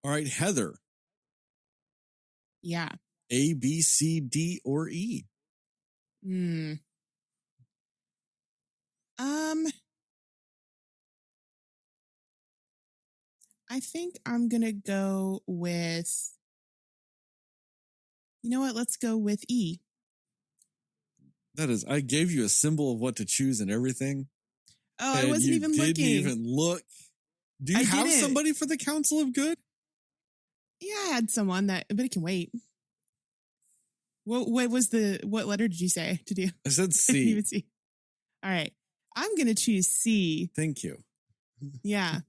All right, Heather. Yeah. A, B, C, D, or E? I think I'm going to go with, you know what? Let's go with E. That is, I gave you a symbol of what to choose and everything. Oh, I wasn't even looking. You didn't even look. Do you have somebody for the Council of Good? Yeah, I had someone but it can wait. What letter did you say to do? I said C. I didn't even see. All right. I'm going to choose C. Thank you. Yeah.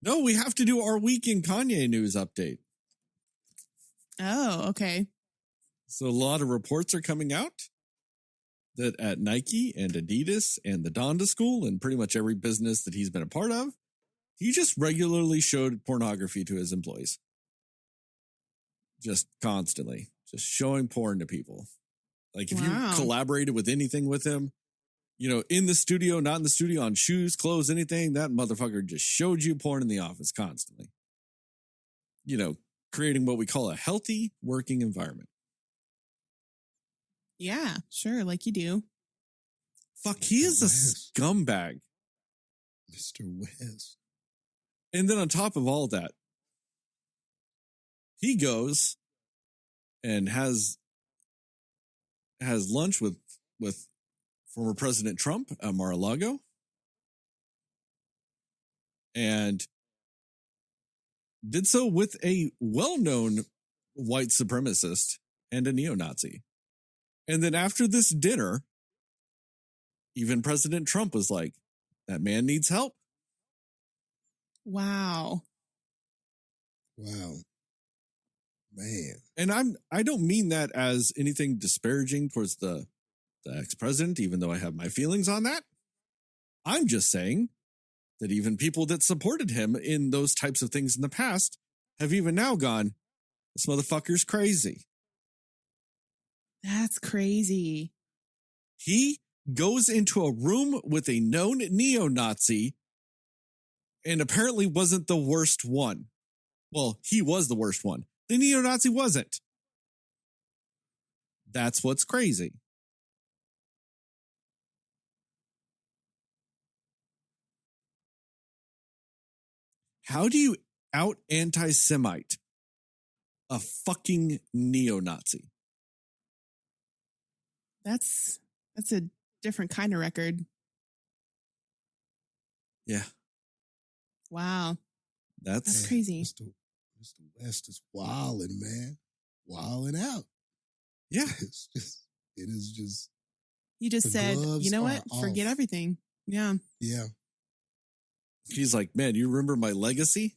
No, we have to do our week in Kanye news update. Oh, okay. So a lot of reports are coming out that at Nike and Adidas and the Donda School and pretty much every business that he's been a part of, he just regularly showed pornography to his employees. Just constantly. Just showing porn to people. Like if you collaborated with anything with him, you know, in the studio, not in the studio, on shoes, clothes, anything, that motherfucker just showed you porn in the office constantly. You know, creating what we call a healthy working environment. Yeah, sure, like you do. Fuck, he is a scumbag. Mr. West. And then on top of all that, he goes and has lunch with former President Trump at Mar-a-Lago. And did so with a well-known white supremacist and a neo-Nazi. And then after this dinner, even President Trump was like, that man needs help. Wow. Man. And I don't mean that as anything disparaging towards the ex-president, even though I have my feelings on that. I'm just saying that even people that supported him in those types of things in the past have even now gone, this motherfucker's crazy. That's crazy. He goes into a room with a known neo-Nazi and apparently wasn't the worst one. Well, he was the worst one. The neo-Nazi wasn't. That's what's crazy. How do you out anti-Semite a fucking neo-Nazi? That's a different kind of record. Yeah. Wow. That's crazy. Mr. West is wilding, man. Wilding out. Yeah. It is just. You just said, you know what? Forget everything. Yeah. Yeah. He's like, man, you remember my legacy?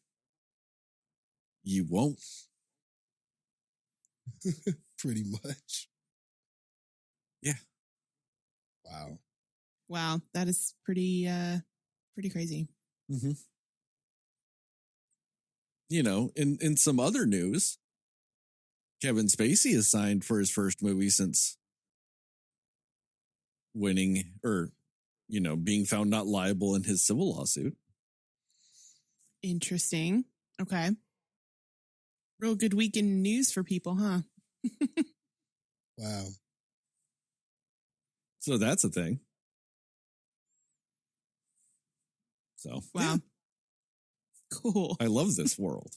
You won't. Pretty much. Yeah. Wow. That is pretty crazy. Mm-hmm. You know, in some other news, Kevin Spacey is signed for his first movie since winning or, you know, being found not liable in his civil lawsuit. Interesting. Okay. Real good week in news for people, huh? Wow. So that's a thing. So, wow. Yeah. Cool. I love this world.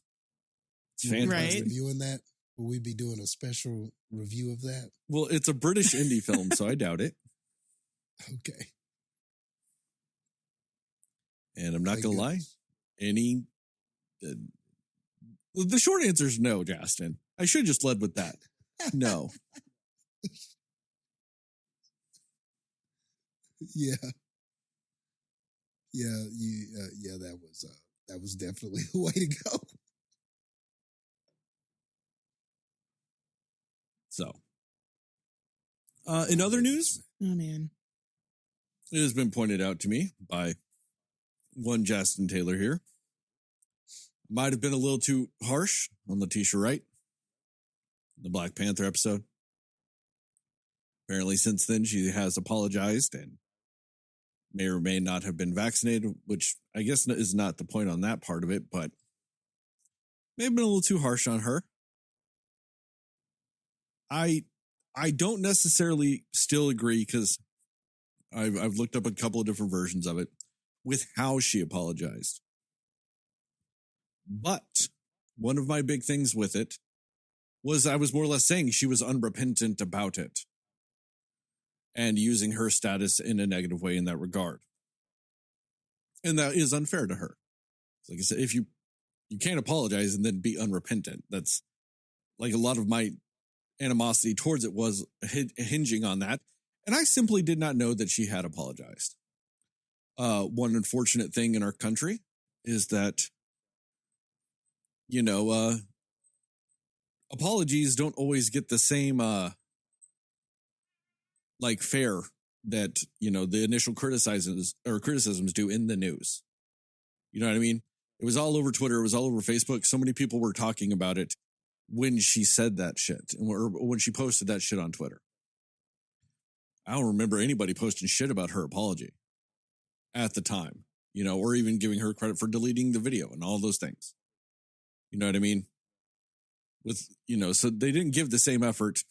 It's fantastic. Right. Reviewing that? Will we be doing a special review of that? Well, it's a British indie film, so I doubt it. Okay. And I'm not going to lie. The short answer is no, Jastin. I should have just led with that. No. Yeah. That was definitely the way to go. So, in other news, oh man, it has been pointed out to me by one Jastin Taylor here. Might have been a little too harsh on Letitia Wright, the Black Panther episode. Apparently, since then, she has apologized and may or may not have been vaccinated, which I guess is not the point on that part of it, but may have been a little too harsh on her. I don't necessarily still agree, because I've looked up a couple of different versions of it with how she apologized. But one of my big things with it was I was more or less saying she was unrepentant about it and using her status in a negative way in that regard. And that is unfair to her. Like I said, if you can't apologize and then be unrepentant, that's like a lot of my animosity towards it was hinging on that. And I simply did not know that she had apologized. One unfortunate thing in our country is that, apologies don't always get the same, fare that, the initial criticisms do in the news. You know what I mean? It was all over Twitter. It was all over Facebook. So many people were talking about it when she said that shit, or when she posted that shit on Twitter. I don't remember anybody posting shit about her apology at the time, or even giving her credit for deleting the video and all those things. You know what I mean? So they didn't give the same effort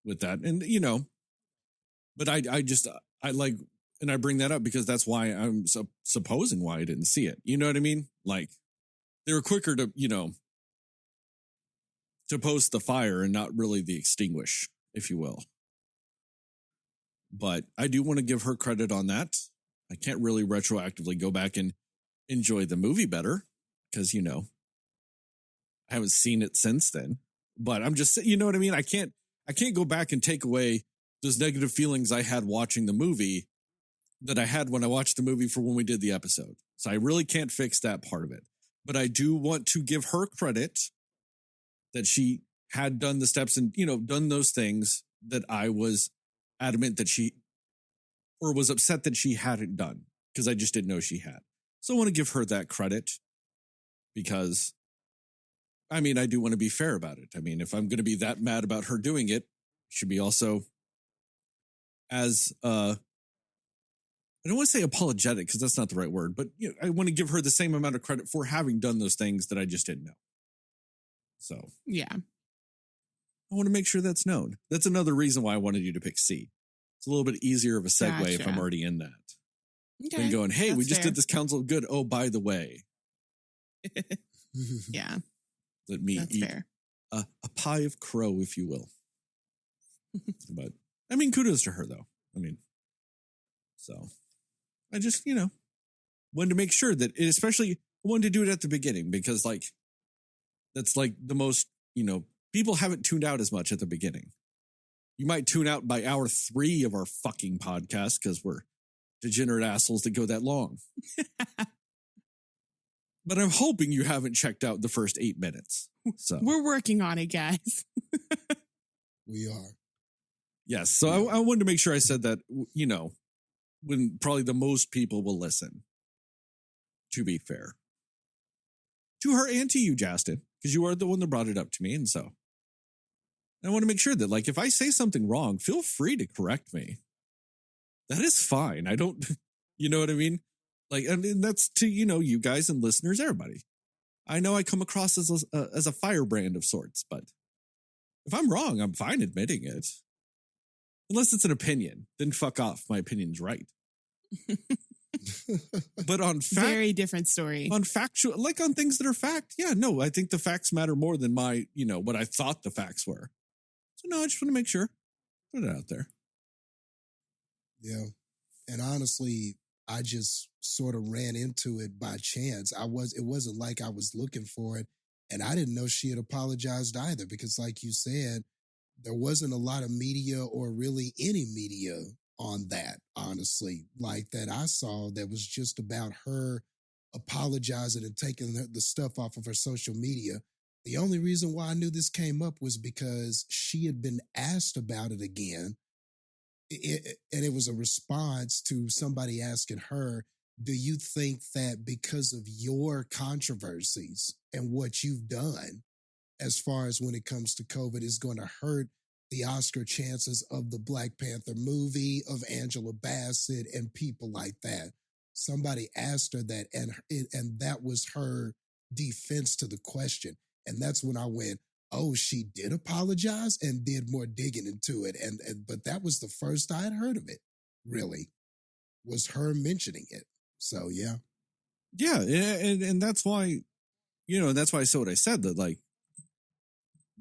with that. And, but I bring that up because that's why I'm supposing why I didn't see it. You know what I mean? Like, they were quicker to, to post the fire and not really the extinguish, if you will. But I do want to give her credit on that. I can't really retroactively go back and enjoy the movie better because, I haven't seen it since then. But I'm just, you know what I mean? I can't go back and take away those negative feelings I had watching the movie that I had when I watched the movie for when we did the episode. So I really can't fix that part of it. But I do want to give her credit that she had done the steps and, done those things that I was adamant that or was upset that she hadn't done, because I just didn't know she had. So I want to give her that credit because, I do want to be fair about it. If I'm going to be that mad about her doing it, it should be also as, I don't want to say apologetic because that's not the right word, but I want to give her the same amount of credit for having done those things that I just didn't know. So, yeah, I want to make sure that's known. That's another reason why I wanted you to pick C. It's a little bit easier of a segue if I'm already in that. Okay. Than going, hey, that's we just fair. did this council of good. Oh, by the way. Yeah. Let me that's eat fair. a pie of crow, if you will. But, kudos to her, though. So I just, wanted to make sure that it, especially, I wanted to do it at the beginning because, that's the most, people haven't tuned out as much at the beginning. You might tune out by hour 3 of our fucking podcast because we're degenerate assholes that go that long. But I'm hoping you haven't checked out the first 8 minutes. So we're working on it, guys. We are. Yes. So I wanted to make sure I said that, when probably the most people will listen, to be fair. To her and to you, Jastin, because you are the one that brought it up to me. And so I want to make sure that, if I say something wrong, feel free to correct me. That is fine. I don't, you know what I mean? That's to, you guys and listeners, everybody. I know I come across as a firebrand of sorts, but if I'm wrong, I'm fine admitting it. Unless it's an opinion, then fuck off. My opinion's right. But on fact, very different story. On factual, on things that are fact. Yeah, no, I think the facts matter more than my, what I thought the facts were. So no, I just want to make sure. Put it out there. Yeah. And honestly, I just sort of ran into it by chance. It wasn't like I was looking for it. And I didn't know she had apologized either, because like you said, there wasn't a lot of media or really any media on that, honestly, that I saw that was just about her apologizing and taking the stuff off of her social media. The only reason why I knew this came up was because she had been asked about it again. And it was a response to somebody asking her, do you think that because of your controversies and what you've done, as far as when it comes to COVID, is going to hurt the Oscar chances of the Black Panther movie, of Angela Bassett, and people like that? Somebody asked her that, and that was her defense to the question. And that's when I went, oh, she did apologize, and did more digging into it. But that was the first I had heard of it, really, was her mentioning it. So, yeah. Yeah. And that's why, that's why I said what I said, that like,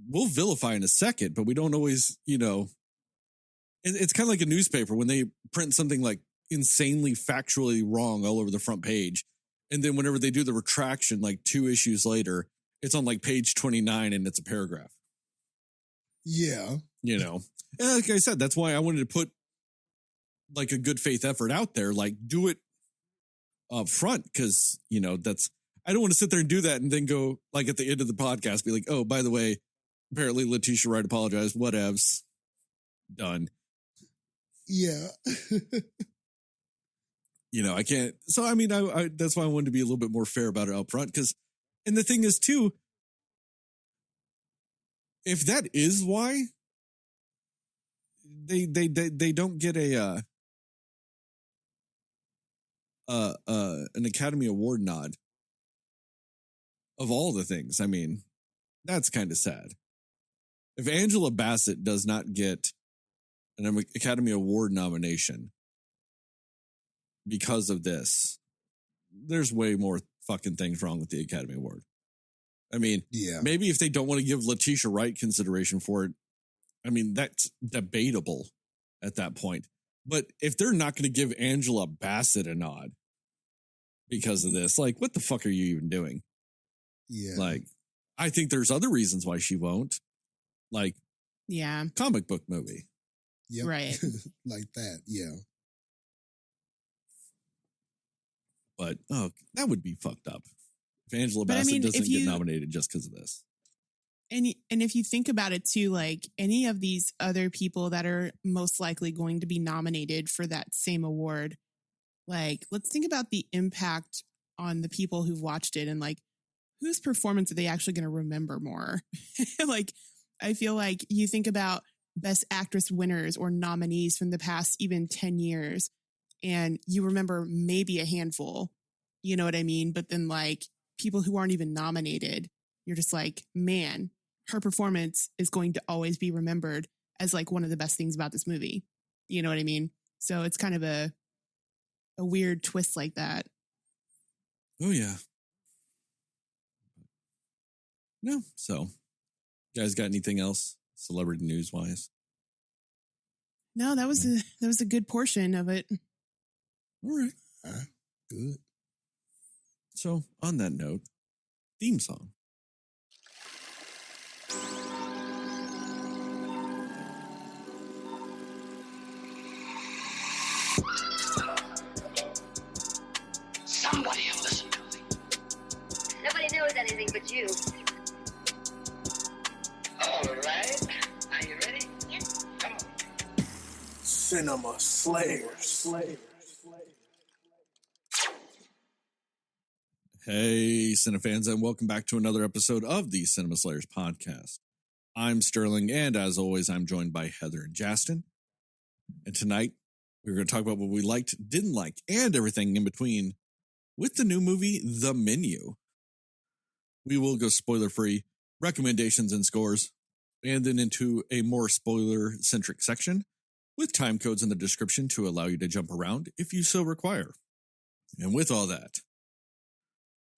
we'll vilify in a second, but we don't always, it's kind of like a newspaper when they print something like insanely factually wrong all over the front page. And then whenever they do the retraction, like 2 issues later, it's on like page 29 and it's a paragraph. Yeah. And like I said, that's why I wanted to put like a good faith effort out there, like do it up front. Cause I don't want to sit there and do that and then go like at the end of the podcast, be like, oh, by the way, apparently Letitia Wright apologized, whatevs, done. Yeah. I can't. So, I mean, I that's why I wanted to be a little bit more fair about it up front. And the thing is, too, if that is why they don't get an Academy Award nod of all the things, I mean, that's kind of sad. If Angela Bassett does not get an Academy Award nomination because of this, there's way more fucking things wrong with the Academy Award. I mean, maybe if they don't want to give Letitia Wright consideration for it, I mean, that's debatable at that point. But if they're not going to give Angela Bassett a nod because of this, like, what the fuck are you even doing? Yeah. Like, I think there's other reasons why she won't. Like, comic book movie. Yep. Right. Like that. Yeah. But, that would be fucked up. If Angela Bassett doesn't get nominated just because of this. And if you think about it too, like any of these other people that are most likely going to be nominated for that same award, like let's think about the impact on the people who've watched it and like whose performance are they actually going to remember more? Like, I feel like you think about Best Actress winners or nominees from the past even 10 years, and you remember maybe a handful, you know what I mean? But then like people who aren't even nominated, you're just like, man, her performance is going to always be remembered as like one of the best things about this movie. You know what I mean? So it's kind of a weird twist like that. Oh, yeah. No. So, you guys got anything else celebrity news wise? No, that was a good portion of it. All right. Good. So, on that note, theme song. Somebody will listen to me. Nobody knows anything but you. All right. Are you ready? Yes. Come on. Cinema Slayers. Hey, Cinefans, and welcome back to another episode of the Cinema Slayers podcast. I'm Sterling, and as always, I'm joined by Heather and Jastin. And tonight, we're going to talk about what we liked, didn't like, and everything in between with the new movie, The Menu. We will go spoiler-free, recommendations and scores, and then into a more spoiler-centric section with time codes in the description to allow you to jump around if you so require. And with all that,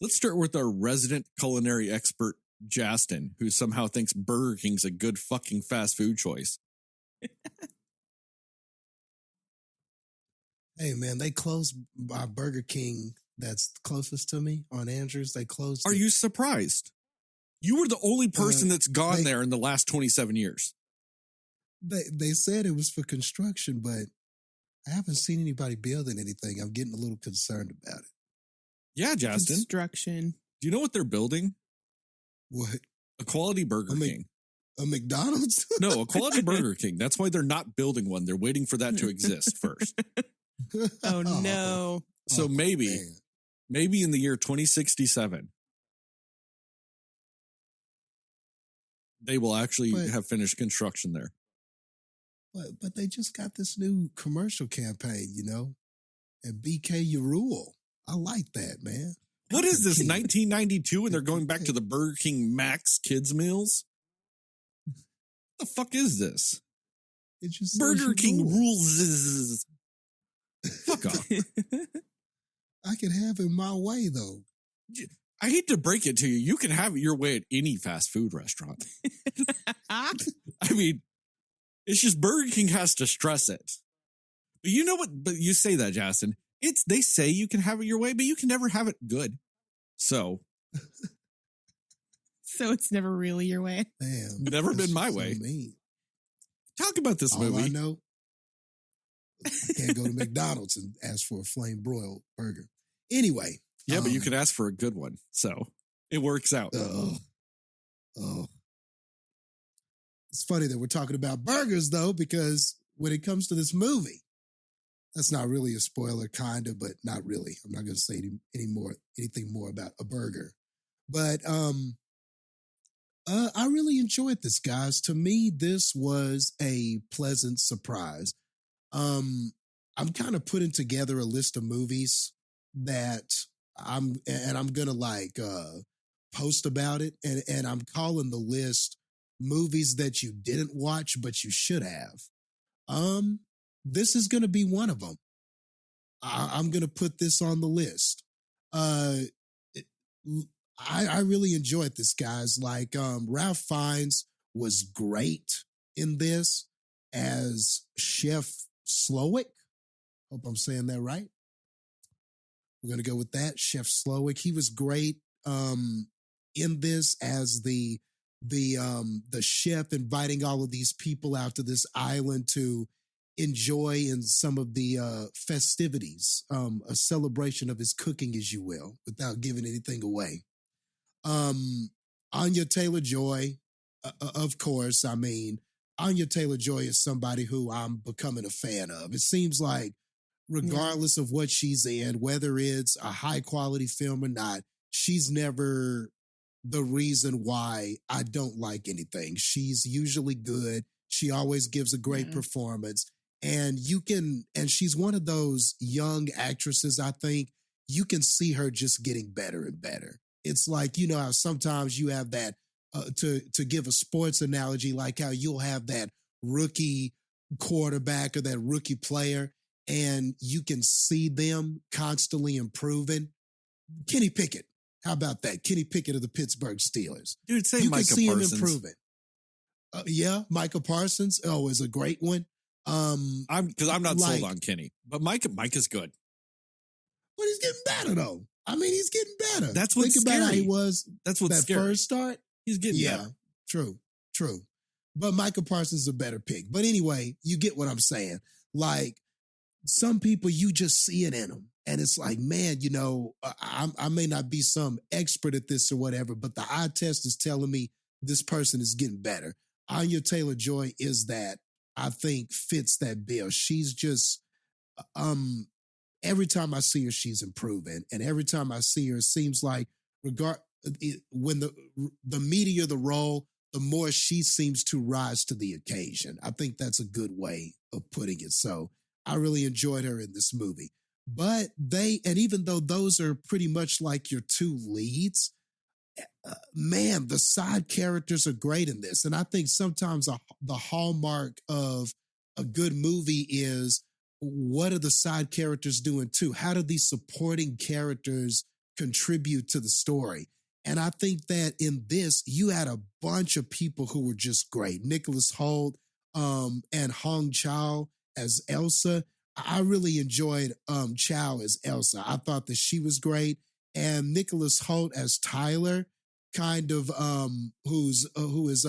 let's start with our resident culinary expert, Jastin, who somehow thinks Burger King's a good fucking fast food choice. Hey, man, they closed by Burger King that's closest to me on Andrews. They closed. Are you surprised? You were the only person that's gone there in the last 27 years. They said it was for construction, but I haven't seen anybody building anything. I'm getting a little concerned about it. Yeah, Jastin. Construction. Do you know what they're building? What? A quality Burger King. A McDonald's? No, a quality Burger King. That's why they're not building one. They're waiting for that to exist first. Oh, no. So maybe in the year 2067, they will actually have finished construction there. But they just got this new commercial campaign, and BK You Rule. I like that, man. What is this, 1992, and they're going back to the Burger King Max kids meals? What the fuck is this? It just Burger King rules. Fuck off. I can have it my way, though. I hate to break it to you. You can have it your way at any fast food restaurant. I mean, it's just Burger King has to stress it. But you know what? But you say that, Jastin. They say you can have it your way, but you can never have it good. So it's never really your way. Damn, never been my way. Mean. Talk about this All movie. I know, I can't go to McDonald's and ask for a flame broiled burger. Anyway. Yeah, but you can ask for a good one. So it works out. It's funny that we're talking about burgers, though, because when it comes to this movie, that's not really a spoiler, kind of, but not really. I'm not going to say anything more about a burger. But I really enjoyed this, guys. To me, this was a pleasant surprise. I'm kind of putting together a list of movies that I'm gonna post about it, and I'm calling the list movies that you didn't watch but you should have. This is gonna be one of them. I'm gonna put this on the list. I really enjoyed this, guys. Like Ralph Fiennes was great in this as Chef Slowick. Hope I'm saying that right. We're going to go with that. Chef Slowick. He was great in this as the chef, inviting all of these people out to this island to enjoy in some of the festivities, a celebration of his cooking, as you will, without giving anything away. Anya Taylor-Joy, of course. I mean, Anya Taylor-Joy is somebody who I'm becoming a fan of. It seems like regardless of what she's in, whether it's a high quality film or not, she's never the reason why I don't like anything. She's usually good. She always gives a great performance. And she's one of those young actresses, I think, you can see her just getting better and better. It's like, you know, how sometimes you have that, to give a sports analogy, like how you'll have that rookie quarterback or that rookie player, and you can see them constantly improving. Kenny Pickett. How about that? Kenny Pickett of the Pittsburgh Steelers. Dude, say you Micah can see Parsons. him improving. Yeah, Micah Parsons. Oh, is a great one. Because I'm not sold on Kenny, but Micah's good. But he's getting better though. I mean, he's getting better. That's what's Think scary. about how he was. That's what's that scary. First start. He's getting better. True. But Micah Parsons is a better pick. But anyway, you get what I'm saying. Like, some people, you just see it in them. And it's like, man, you know, I may not be some expert at this or whatever, but the eye test is telling me this person is getting better. Anya Taylor-Joy is that, I think, fits that bill. She's just, every time I see her, she's improving. And every time I see her, it seems like when the meatier the role, the more she seems to rise to the occasion. I think that's a good way of putting it. So I really enjoyed her in this movie. But even though those are pretty much like your two leads, man, the side characters are great in this. And I think sometimes the hallmark of a good movie is, what are the side characters doing too? How do these supporting characters contribute to the story? And I think that in this, you had a bunch of people who were just great. Nicholas Hoult and Hong Chau as Elsa. I really enjoyed Chow as Elsa. I thought that she was great. And Nicholas Hoult as Tyler, kind of who is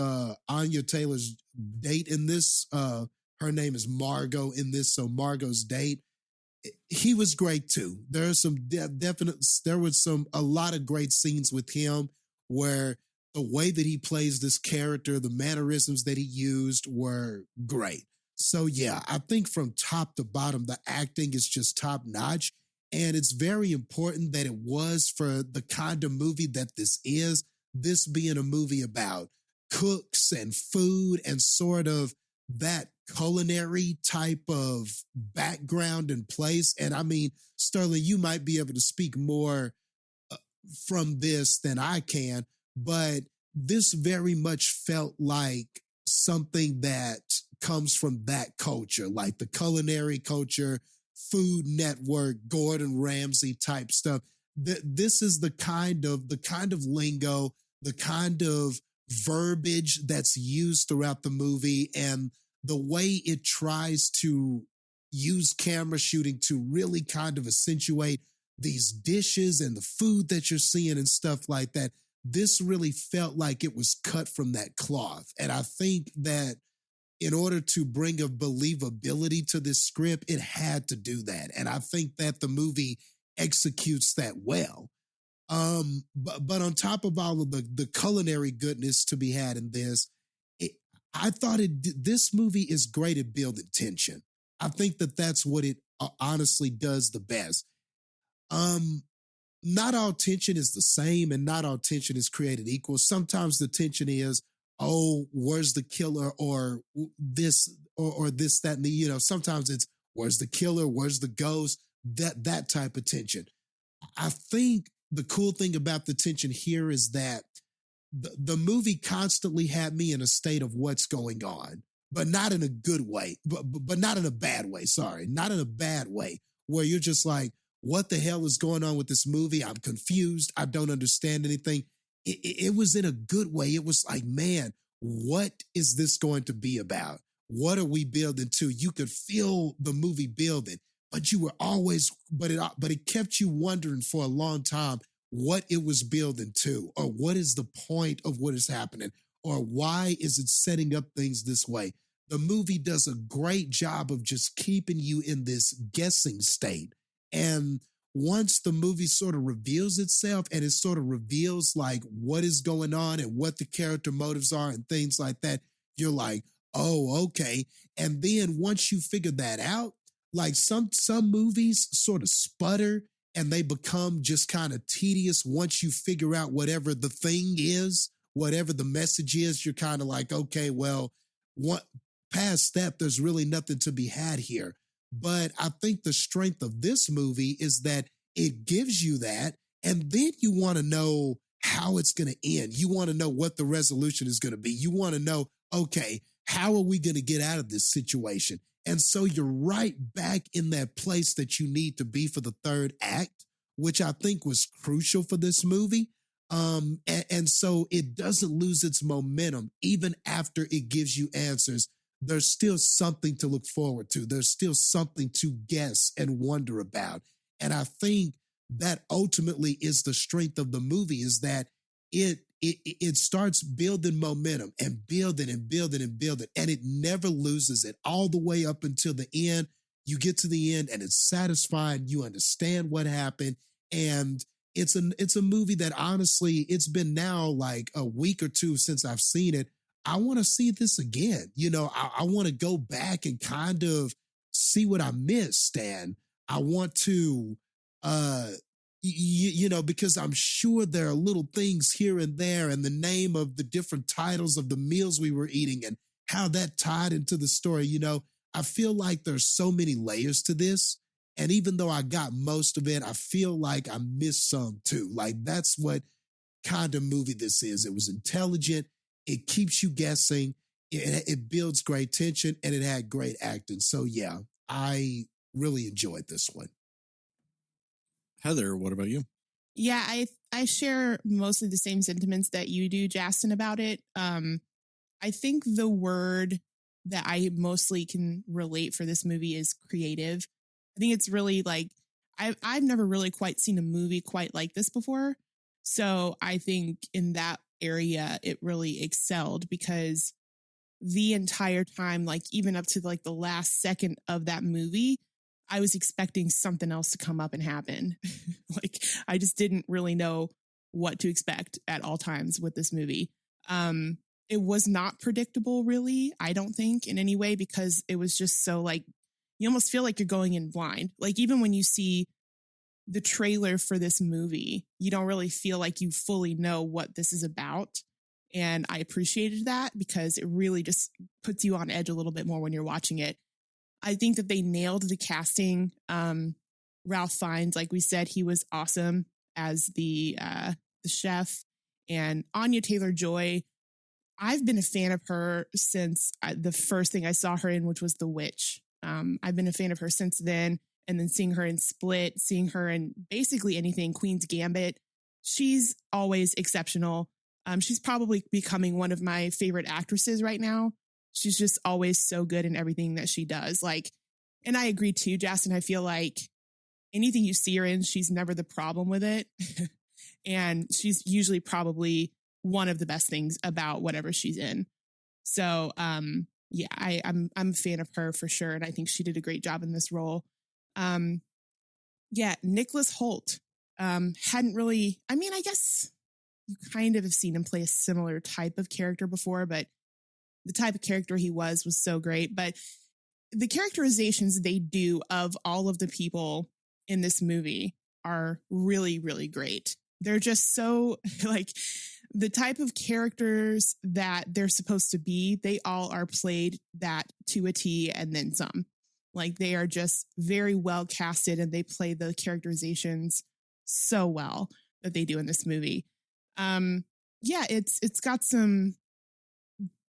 Anya Taylor's date in this. Her name is Margot in this, so Margot's date. He was great too. There are some a lot of great scenes with him where the way that he plays this character, the mannerisms that he used were great. So yeah, I think from top to bottom, the acting is just top notch. And it's very important that it was for the kind of movie that this is, this being a movie about cooks and food and sort of that culinary type of background and place. And I mean, Sterling, you might be able to speak more from this than I can, but this very much felt like something that comes from that culture, like the culinary culture, Food Network, Gordon Ramsay type stuff. This is the kind of lingo, the kind of verbiage that's used throughout the movie, and the way it tries to use camera shooting to really kind of accentuate these dishes and the food that you're seeing and stuff like that. This really felt like it was cut from that cloth. And I think that in order to bring a believability to this script, it had to do that. And I think that the movie executes that well. But on top of all of the culinary goodness to be had in this, I thought this movie is great at building tension. I think that that's what it honestly does the best. Not all tension is the same, and not all tension is created equal. Sometimes the tension is, oh, where's the killer, or this, or this, that, and the, sometimes it's, where's the killer, where's the ghost, that type of tension. I think the cool thing about the tension here is that the movie constantly had me in a state of what's going on, but not in a good way, but not in a bad way. Sorry, not in a bad way, where you're just like, what the hell is going on with this movie? I'm confused. I don't understand anything. It was in a good way. It was like, man, what is this going to be about? What are we building to? You could feel the movie building, but you were always, but it kept you wondering for a long time what it was building to, or what is the point of what is happening, or why is it setting up things this way? The movie does a great job of just keeping you in this guessing state. And once the movie sort of reveals itself, and it sort of reveals like what is going on and what the character motives are and things like that, you're like, oh, okay. And then once you figure that out, like some movies sort of sputter and they become just kind of tedious. Once you figure out whatever the thing is, whatever the message is, you're kind of like, okay, well, past that, there's really nothing to be had here. But I think the strength of this movie is that it gives you that, and then you want to know how it's going to end. You want to know what the resolution is going to be. You want to know, okay, how are we going to get out of this situation? And so you're right back in that place that you need to be for the third act, which I think was crucial for this movie. And so it doesn't lose its momentum even after it gives you answers. There's still something to look forward to. There's still something to guess and wonder about. And I think that ultimately is the strength of the movie, is that it starts building momentum and building and building and building, and it never loses it all the way up until the end. You get to the end and it's satisfying. You understand what happened. And it's a movie that honestly, it's been now like a week or two since I've seen it. I want to see this again. I want to go back and kind of see what I missed. And I want to, because I'm sure there are little things here and there, and the name of the different titles of the meals we were eating and how that tied into the story. I feel like there's so many layers to this. And even though I got most of it, I feel like I missed some too. Like, that's what kind of movie this is. It was intelligent. It keeps you guessing. It builds great tension, and it had great acting. So yeah, I really enjoyed this one. Heather, what about you? Yeah, I share mostly the same sentiments that you do, Jastin, about it. I think the word that I mostly can relate for this movie is creative. I think it's really like, I've never really quite seen a movie quite like this before. So I think in that area, it really excelled, because the entire time, like even up to like the last second of that movie, I was expecting something else to come up and happen. Like, I just didn't really know what to expect at all times with this movie. It was not predictable, really, I don't think, in any way, because it was just so like, you almost feel like you're going in blind. Like, even when you see the trailer for this movie, you don't really feel like you fully know what this is about. And I appreciated that, because it really just puts you on edge a little bit more when you're watching it. I think that they nailed the casting. Ralph Fiennes, like we said, he was awesome as the chef, and Anya Taylor-Joy. I've been a fan of her since the first thing I saw her in, which was The Witch. I've been a fan of her since then, and then seeing her in Split, seeing her in basically anything, Queen's Gambit. She's always exceptional. She's probably becoming one of my favorite actresses right now. She's just always so good in everything that she does. Like, and I agree too, Jastin. I feel like anything you see her in, she's never the problem with it. And she's usually probably one of the best things about whatever she's in. So, yeah, I'm a fan of her for sure. And I think she did a great job in this role. Yeah, Nicholas Hoult, hadn't really, I mean, I guess you kind of have seen him play a similar type of character before, but the type of character he was so great. But the characterizations they do of all of the people in this movie are really, really great. They're just so like the type of characters that they're supposed to be. They all are played that to a T and then some. Like they are just very well casted, and they play the characterizations so well that they do in this movie. Yeah, it's got some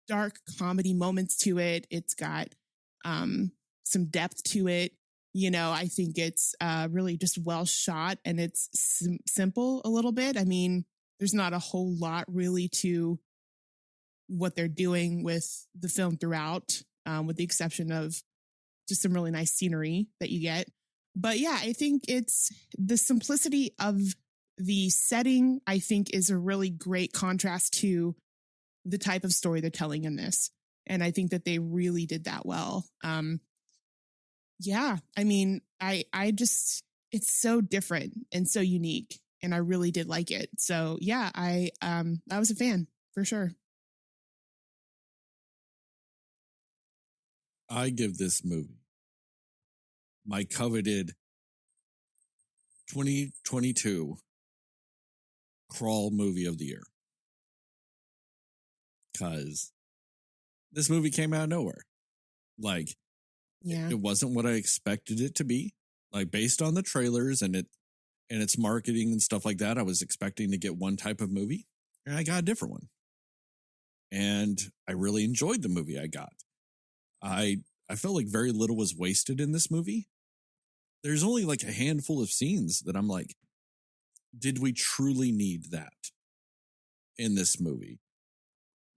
dark comedy moments to it. It's got some depth to it. You know, I think it's really just well shot, and it's simple a little bit. I mean, there's not a whole lot really to what they're doing with the film throughout, with the exception of just some really nice scenery that you get. But yeah, I think it's the simplicity of the setting, I think, is a really great contrast to the type of story they're telling in this. And I think that they really did that well. Yeah, I mean, I just, it's so different and so unique, and I really did like it. So yeah, I was a fan for sure. I give this movie my coveted 2022 crawl movie of the year. Because this movie came out of nowhere. Like, yeah, it wasn't what I expected it to be. Like, based on the trailers and its marketing and stuff like that, I was expecting to get one type of movie, and I got a different one. And I really enjoyed the movie I got. I felt like very little was wasted in this movie. There's only like a handful of scenes that I'm like, did we truly need that in this movie?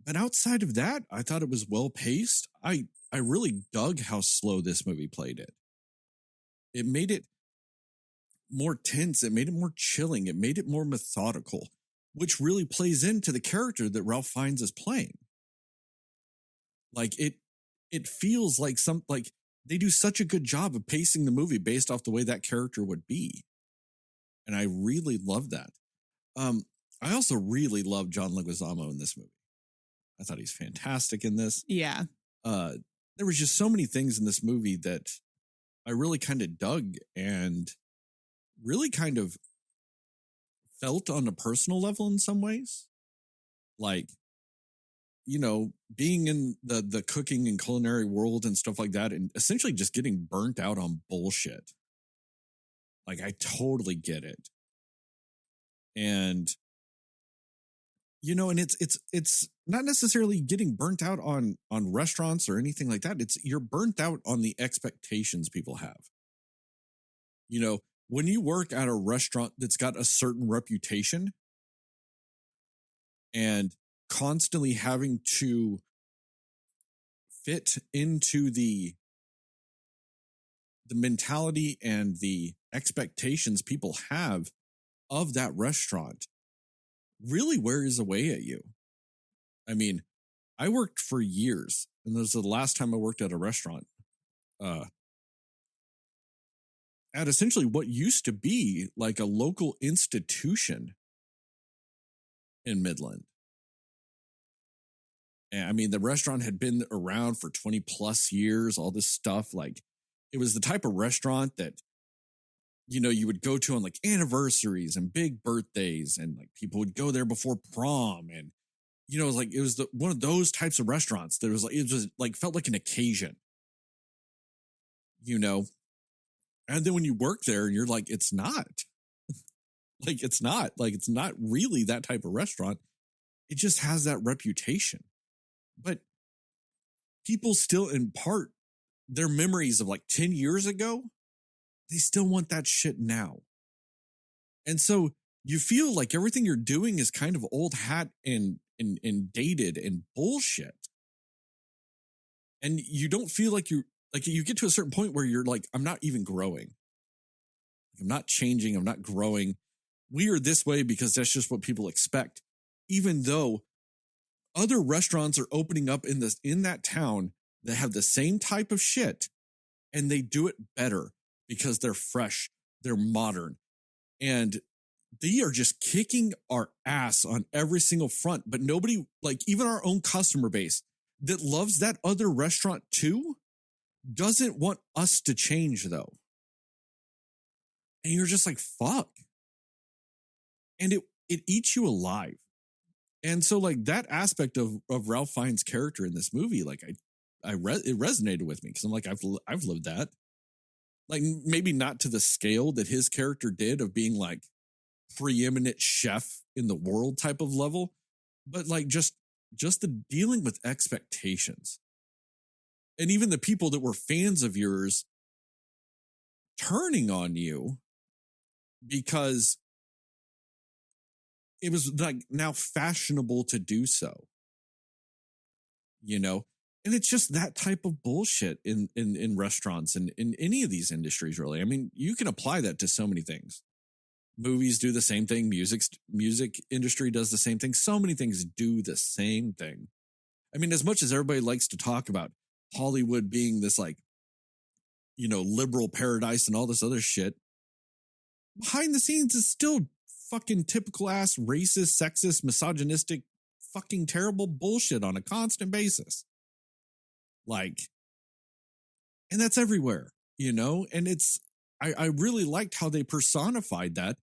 But outside of that, I thought it was well paced. I really dug how slow this movie played it. It made it more tense. It made it more chilling. It made it more methodical, which really plays into the character that Ralph Fiennes is playing. Like it feels like they do such a good job of pacing the movie based off the way that character would be. And I really love that. I also really love John Leguizamo in this movie. I thought he's fantastic in this. Yeah. There was just so many things in this movie that I really kind of dug and really kind of felt on a personal level in some ways. Like, you know, being in the cooking and culinary world and stuff like that, and essentially just getting burnt out on bullshit. Like, I totally get it. And, you know, and it's not necessarily getting burnt out on restaurants or anything like that. It's you're burnt out on the expectations people have. You know, when you work at a restaurant that's got a certain reputation and constantly having to fit into the mentality and the expectations people have of that restaurant really wears away at you. I mean, I worked for years, and this was the last time I worked at a restaurant, at essentially what used to be like a local institution in Midland. And I mean, the restaurant had been around for 20 plus years, all this stuff. Like, it was the type of restaurant that, you know, you would go to on like anniversaries and big birthdays, and like people would go there before prom. And, you know, it was one of those types of restaurants that felt like an occasion, you know? And then when you work there and you're like, it's not Like, it's not really that type of restaurant. It just has that reputation. But people still impart their memories of like 10 years ago. They still want that shit now. And so you feel like everything you're doing is kind of old hat and dated and bullshit. And you don't feel like you get to a certain point where you're like, I'm not even growing. I'm not changing. I'm not growing. We are this way because that's just what people expect. Even though other restaurants are opening up in that town that have the same type of shit, and they do it better because they're fresh, they're modern, and they are just kicking our ass on every single front. But nobody, like even our own customer base that loves that other restaurant too, doesn't want us to change though. And you're just like, fuck. And it eats you alive. And so like that aspect of Ralph Fiennes' character in this movie, like it resonated with me because I'm like, I've lived that. Like maybe not to the scale that his character did of being like preeminent chef in the world type of level, but like just the dealing with expectations. And even the people that were fans of yours turning on you because it was like now fashionable to do so, you know? And it's just that type of bullshit in restaurants and in any of these industries, really. I mean, you can apply that to so many things. Movies do the same thing. Music industry does the same thing. So many things do the same thing. I mean, as much as everybody likes to talk about Hollywood being this like, you know, liberal paradise and all this other shit, behind the scenes is still fucking typical ass racist, sexist, misogynistic, fucking terrible bullshit on a constant basis. Like, and that's everywhere, you know? And it's, I really liked how they personified that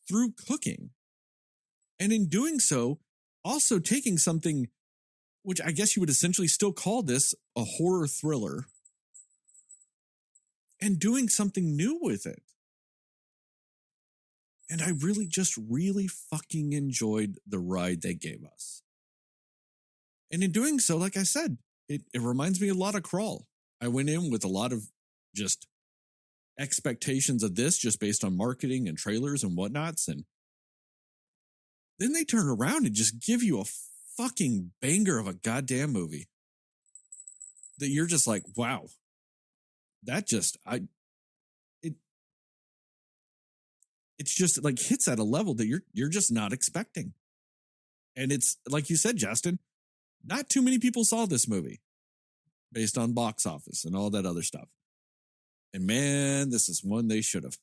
through cooking. And in doing so, also taking something, which I guess you would essentially still call this a horror thriller, and doing something new with it. And I really fucking enjoyed the ride they gave us. And in doing so, like I said, it reminds me a lot of Crawl. I went in with a lot of just expectations of this just based on marketing and trailers and whatnots. And then they turn around and just give you a fucking banger of a goddamn movie that you're just like, wow, that just, it's just like hits at a level that you're just not expecting. And it's like you said, Jastin, not too many people saw this movie based on box office and all that other stuff. And man, this is one they should have.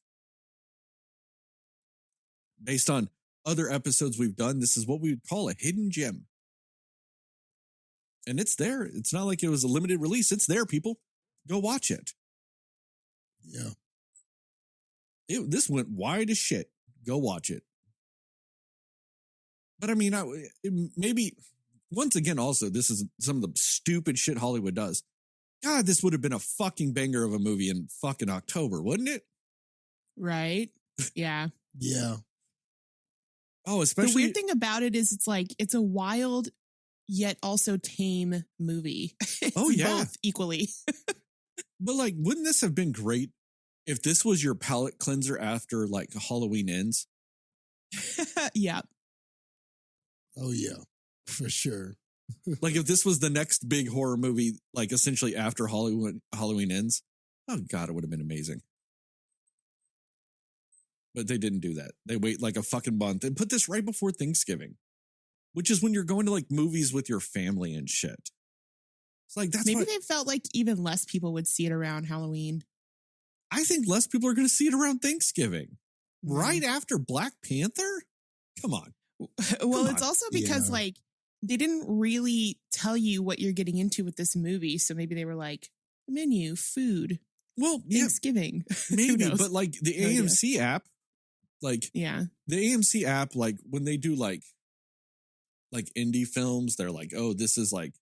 Based on other episodes we've done, this is what we would call a hidden gem. And it's there. It's not like it was a limited release. It's there, people. Go watch it. Yeah. This went wide as shit. Go watch it. But I mean, maybe, once again, also, this is some of the stupid shit Hollywood does. God, this would have been a fucking banger of a movie in fucking October, wouldn't it? Right. Yeah. Yeah. Oh, especially. The weird thing about it is it's like, it's a wild yet also tame movie. Oh, yeah. Both equally. But like, wouldn't this have been great if this was your palate cleanser after like Halloween Ends? Yeah. Oh, yeah. For sure. Like if this was the next big horror movie, like essentially after Halloween Ends, oh God, it would have been amazing. But they didn't do that. They wait like a fucking month and put this right before Thanksgiving, which is when you're going to like movies with your family and shit. It's like, that's maybe they felt like even less people would see it around Halloween. I think less people are going to see it around Thanksgiving. Right after Black Panther? Come on. Well, it's also because like they didn't really tell you what you're getting into with this movie. So maybe they were like, menu, food, well, Thanksgiving. Maybe, but like the AMC app, like yeah, the AMC app, like when they do like indie films, they're like, oh, this is like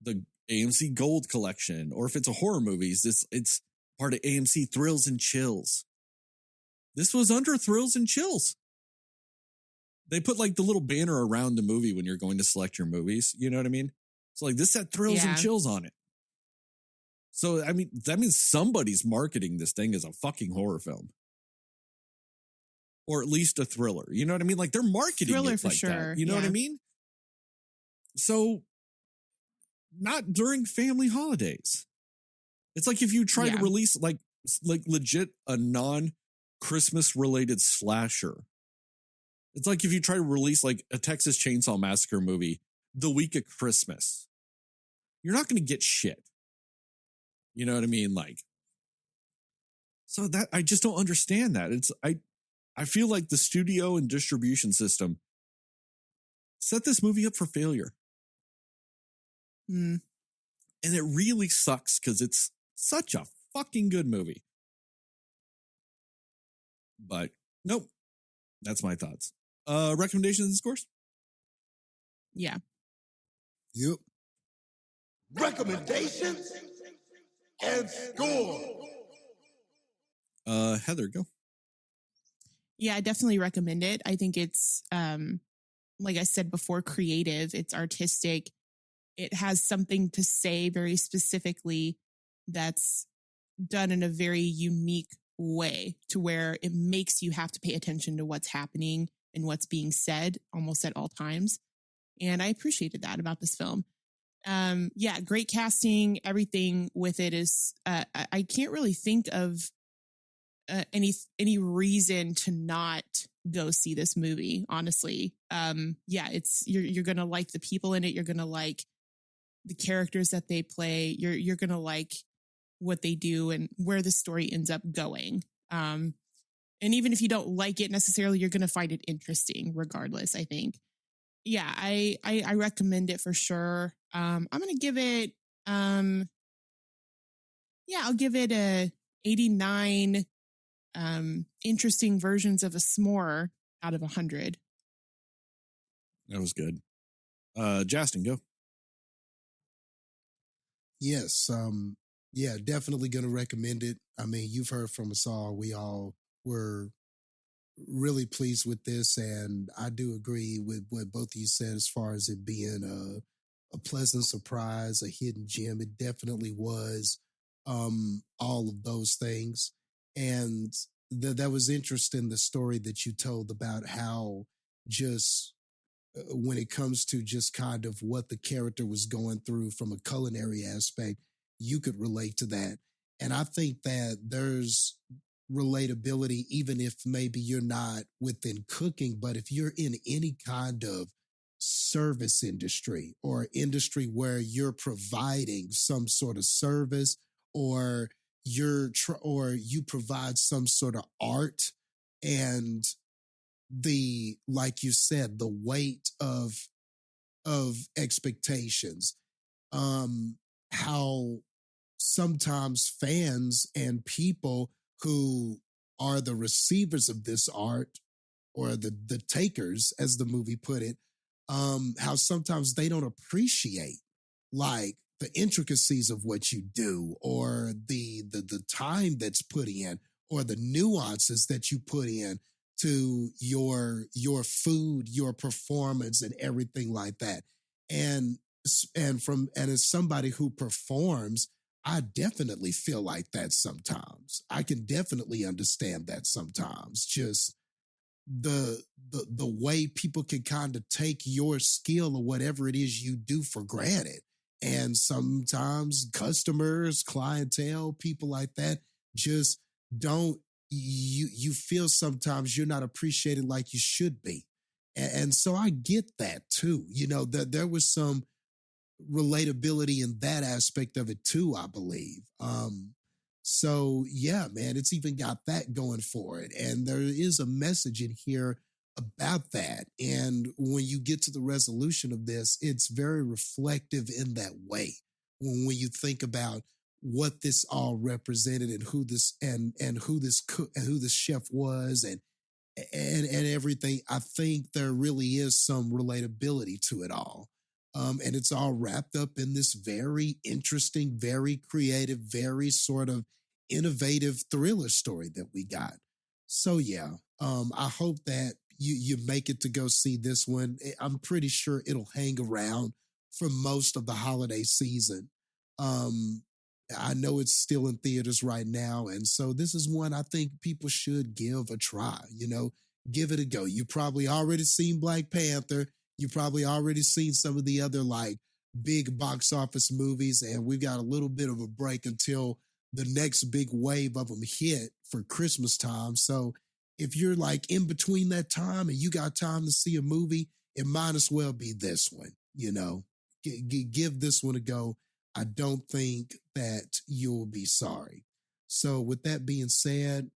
the AMC Gold Collection. Or if it's a horror movie, it's part of AMC Thrills and Chills. This was under Thrills and Chills. They put like the little banner around the movie when you're going to select your movies. You know what I mean? It's like this had Thrills and Chills on it. So, I mean, that means somebody's marketing this thing as a fucking horror film. Or at least a thriller. You know what I mean? Like they're marketing thriller it for like sure. that. You know what I mean? So, not during family holidays. It's like if you try to release like legit a non-Christmas related slasher. It's like if you try to release like a Texas Chainsaw Massacre movie the week of Christmas. You're not going to get shit. You know what I mean? Like, so that I just don't understand that. I feel like the studio and distribution system set this movie up for failure. Mm. And it really sucks because it's such a fucking good movie. But nope, that's my thoughts. Recommendations and scores? Yeah. Yep. Recommendations and score. Heather, go. Yeah, I definitely recommend it. I think it's, like I said before, creative. It's artistic. It has something to say very specifically that's done in a very unique way to where it makes you have to pay attention to what's happening and what's being said almost at all times. And I appreciated that about this film. Yeah, great casting. Everything with it is, I can't really think of any reason to not go see this movie, honestly. Yeah, it's you're gonna like the people in it. You're gonna like the characters that they play. You're gonna like what they do and where the story ends up going. And even if you don't like it necessarily, you're gonna find it interesting regardless, I think. Yeah, I recommend it for sure. I'm gonna give it I'll give it a 89 interesting versions of a s'more out of 100. That was good. Jastin, go. Yes. Yeah, definitely going to recommend it. I mean, you've heard from us all. We all were really pleased with this. And I do agree with what both of you said as far as it being a pleasant surprise, a hidden gem. It definitely was all of those things. And that was interesting, the story that you told about how just when it comes to just kind of what the character was going through from a culinary aspect, you could relate to that. And I think that there's relatability, even if maybe you're not within cooking, but if you're in any kind of service industry or industry where you're providing some sort of service or you provide some sort of art, and like you said, the weight of expectations, how sometimes fans and people who are the receivers of this art, or the takers, as the movie put it, how sometimes they don't appreciate like the intricacies of what you do, or the time that's put in, or the nuances that you put in to your food, your performance, and everything like that. And as somebody who performs, I definitely feel like that sometimes. I can definitely understand that sometimes. Just the way people can kind of take your skill or whatever it is you do for granted. And sometimes customers, clientele, people like that just don't, you feel sometimes you're not appreciated like you should be. And so I get that too. You know, that there was some relatability in that aspect of it too, I believe. So yeah, man, it's even got that going for it. And there is a message in here about that. And when you get to the resolution of this, it's very reflective in that way. When you think about what this all represented and who this and who this cook and who this chef was and everything, I think there really is some relatability to it all. And it's all wrapped up in this very interesting, very creative, very sort of innovative thriller story that we got. So yeah, I hope that you make it to go see this one. I'm pretty sure it'll hang around for most of the holiday season. Um, I know it's still in theaters right now, and so this is one I think people should give a try. Give it a go. You probably already seen Black Panther. You probably already seen some of the other like big box office movies, and we've got a little bit of a break until the next big wave of them hit for Christmas time. So if you're like in between that time and you got time to see a movie, it might as well be this one. Give this one a go. I don't think that you'll be sorry. So with that being said,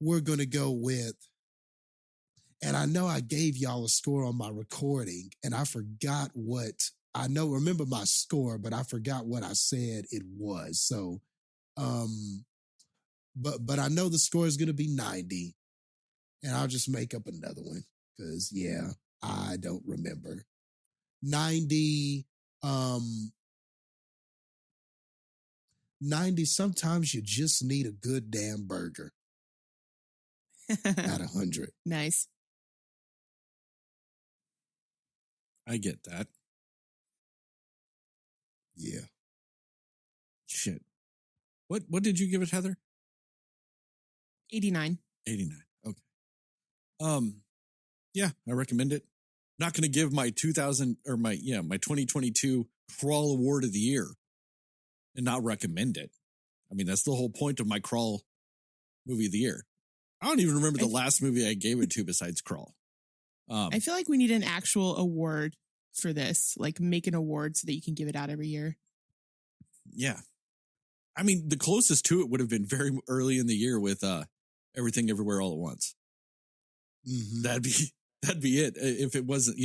we're going to go with, and I know I gave y'all a score on my recording and I forgot remember my score, but I forgot what I said it was. So, but I know the score is going to be 90 and I'll just make up another one because I don't remember. 90, 90, sometimes you just need a good damn burger. At 100. Nice. I get that. Yeah. Shit. What did you give it, Heather? 89. 89. Okay. Yeah, I recommend it. Not going to give my 2022 Crawl Award of the Year and not recommend it. I mean, that's the whole point of my Crawl movie of the year. I don't even remember the last movie I gave it to besides Crawl. I feel like we need an actual award for this, like make an award so that you can give it out every year. Yeah. I mean, the closest to it would have been very early in the year with Everything Everywhere All at Once. Mm-hmm. That'd be it if it wasn't,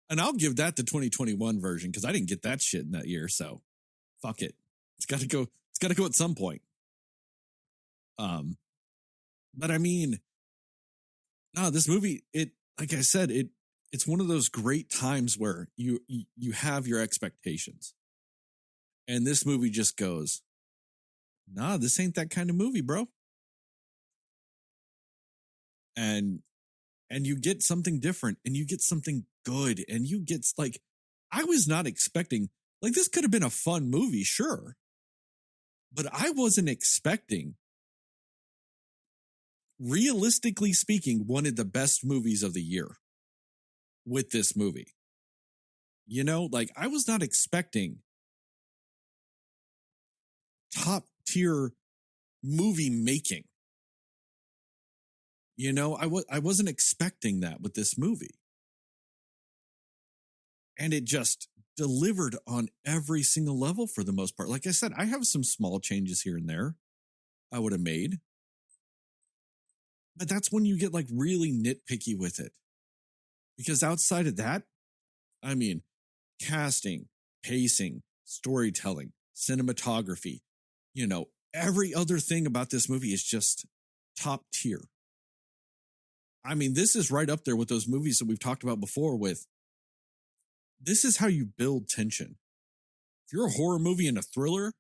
and I'll give that the 2021 version because I didn't get that shit in that year. So fuck it. It's got to go at some point. But I mean, no, this movie, like I said, it's one of those great times where you have your expectations. And this movie just goes, nah, this ain't that kind of movie, bro. And you get something different and you get something good and you get like, I was not expecting, like this could have been a fun movie, sure. But I wasn't expecting, realistically speaking, one of the best movies of the year with this movie. Like I was not expecting top tier movie making. I wasn't expecting that with this movie. And it just delivered on every single level for the most part. Like I said, I have some small changes here and there I would have made. But that's when you get like really nitpicky with it. Because outside of that, I mean, casting, pacing, storytelling, cinematography, every other thing about this movie is just top tier. I mean, this is right up there with those movies that we've talked about before this is how you build tension. If you're a horror movie and a thriller,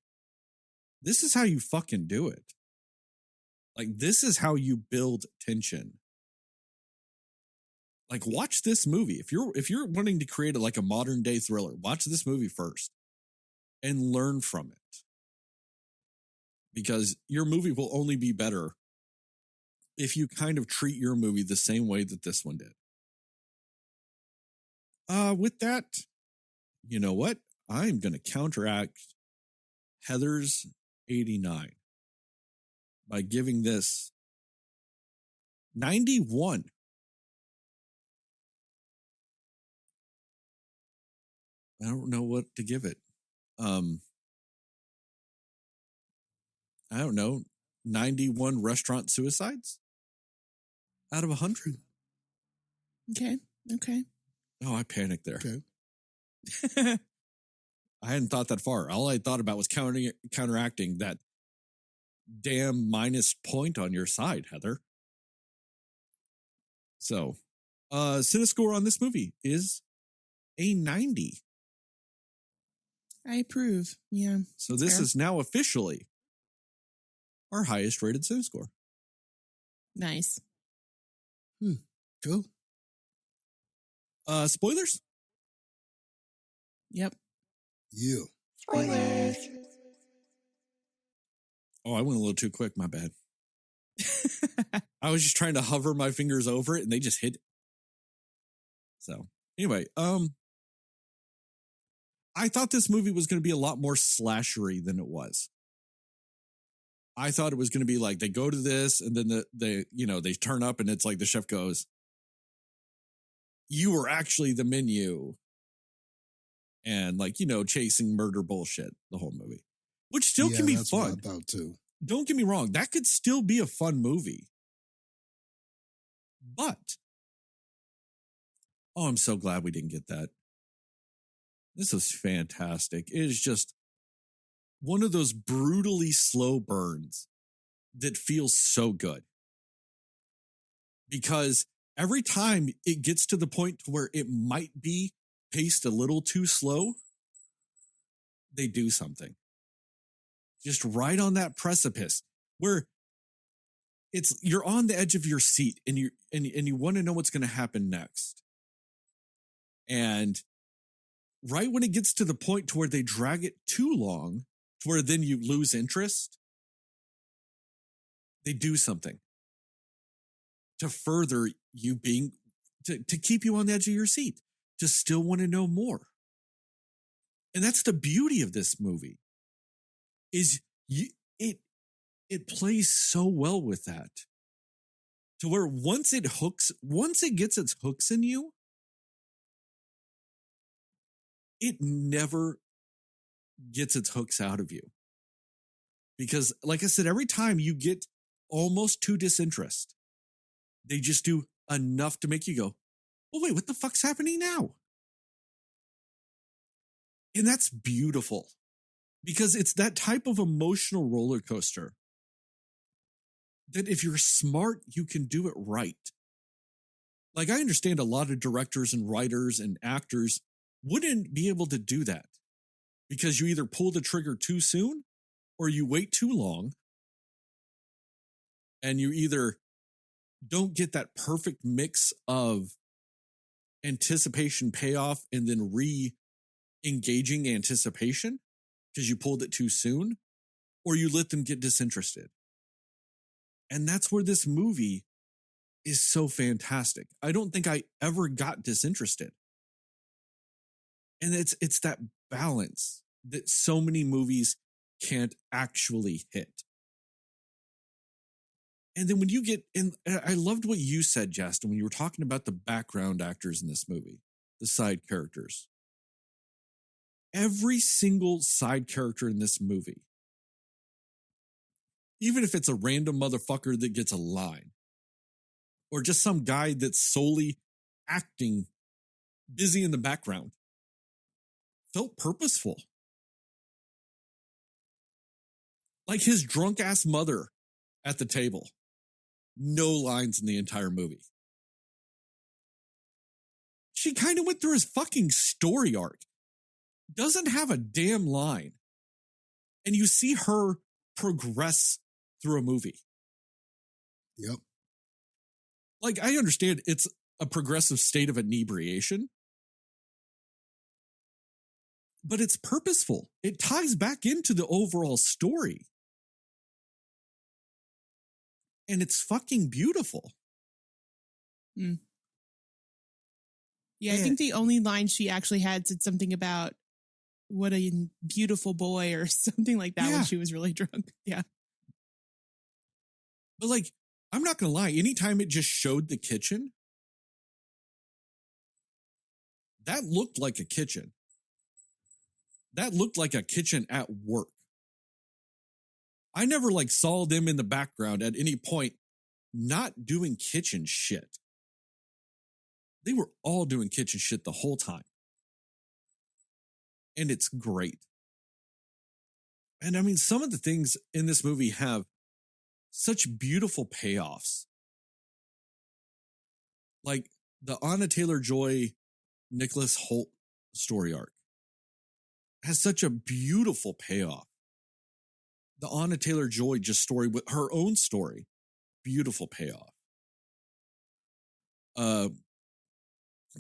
this is how you fucking do it. Like, this is how you build tension. Like, watch this movie. If you're wanting to create a modern day thriller, watch this movie first and learn from it. Because your movie will only be better if you kind of treat your movie the same way that this one did. With that, you know what? I'm going to counteract Heather's 89 by giving this 91. I don't know what to give it. I don't know. 91 restaurant suicides out of 100. Okay. Oh, I panicked there. Okay. I hadn't thought that far. All I thought about was counteracting that damn minus point on your side, Heather. So, Cinescore on this movie is a 90. I approve. Yeah. So this is now officially our highest rated Cinescore. Nice. Cool. Spoilers? Yep. Yeah. Spoilers. Oh, I went a little too quick. My bad. I was just trying to hover my fingers over it and they just hit it. So anyway, I thought this movie was going to be a lot more slashery than it was. I thought it was going to be like they go to this and then they turn up and it's like the chef goes, "You were actually the menu." And like, chasing murder bullshit the whole movie, which still can be that's fun. What I thought too. Don't get me wrong. That could still be a fun movie. But, I'm so glad we didn't get that. This was fantastic. It is just one of those brutally slow burns that feels so good. Because every time it gets to the point to where it might be paced a little too slow, they do something. Just right on that precipice where you're on the edge of your seat and you want to know what's going to happen next. And right when it gets to the point to where they drag it too long, to where then you lose interest, they do something to further you being, to keep you on the edge of your seat, to still want to know more. And that's the beauty of this movie, is it plays so well with that, to where once it gets its hooks in you, it never gets its hooks out of you. Because like I said, every time you get almost to disinterest, they just do enough to make you go, "Oh wait, what the fuck's happening now?" And that's beautiful, because it's that type of emotional roller coaster that if you're smart, you can do it right. Like, I understand a lot of directors and writers and actors wouldn't be able to do that because you either pull the trigger too soon or you wait too long, and you either don't get that perfect mix of anticipation payoff and then re-engaging anticipation because you pulled it too soon, or you let them get disinterested. And that's where this movie is so fantastic. I don't think I ever got disinterested. And it's that balance that so many movies can't actually hit. And then when you get in, I loved what you said, Jastin, when you were talking about the background actors in this movie, the side characters. Every single side character in this movie, even if it's a random motherfucker that gets a line, or just some guy that's solely acting busy in the background, felt purposeful. Like his drunk ass mother at the table. No lines in the entire movie. She kind of went through his fucking story arc. Doesn't have a damn line. And you see her progress through a movie. Yep. Like, I understand it's a progressive state of inebriation, but it's purposeful. It ties back into the overall story. And it's fucking beautiful. Mm. Yeah, I think the only line she actually had said something about what a beautiful boy or something like that when she was really drunk. Yeah. But like, I'm not going to lie. Anytime it just showed the kitchen, that looked like a kitchen. That looked like a kitchen at work. I never like saw them in the background at any point not doing kitchen shit. They were all doing kitchen shit the whole time. And it's great. And I mean, some of the things in this movie have such beautiful payoffs. Like the Anna Taylor-Joy, Nicholas Hoult story arc has such a beautiful payoff. The Anna Taylor-Joy just story with her own story beautiful payoff.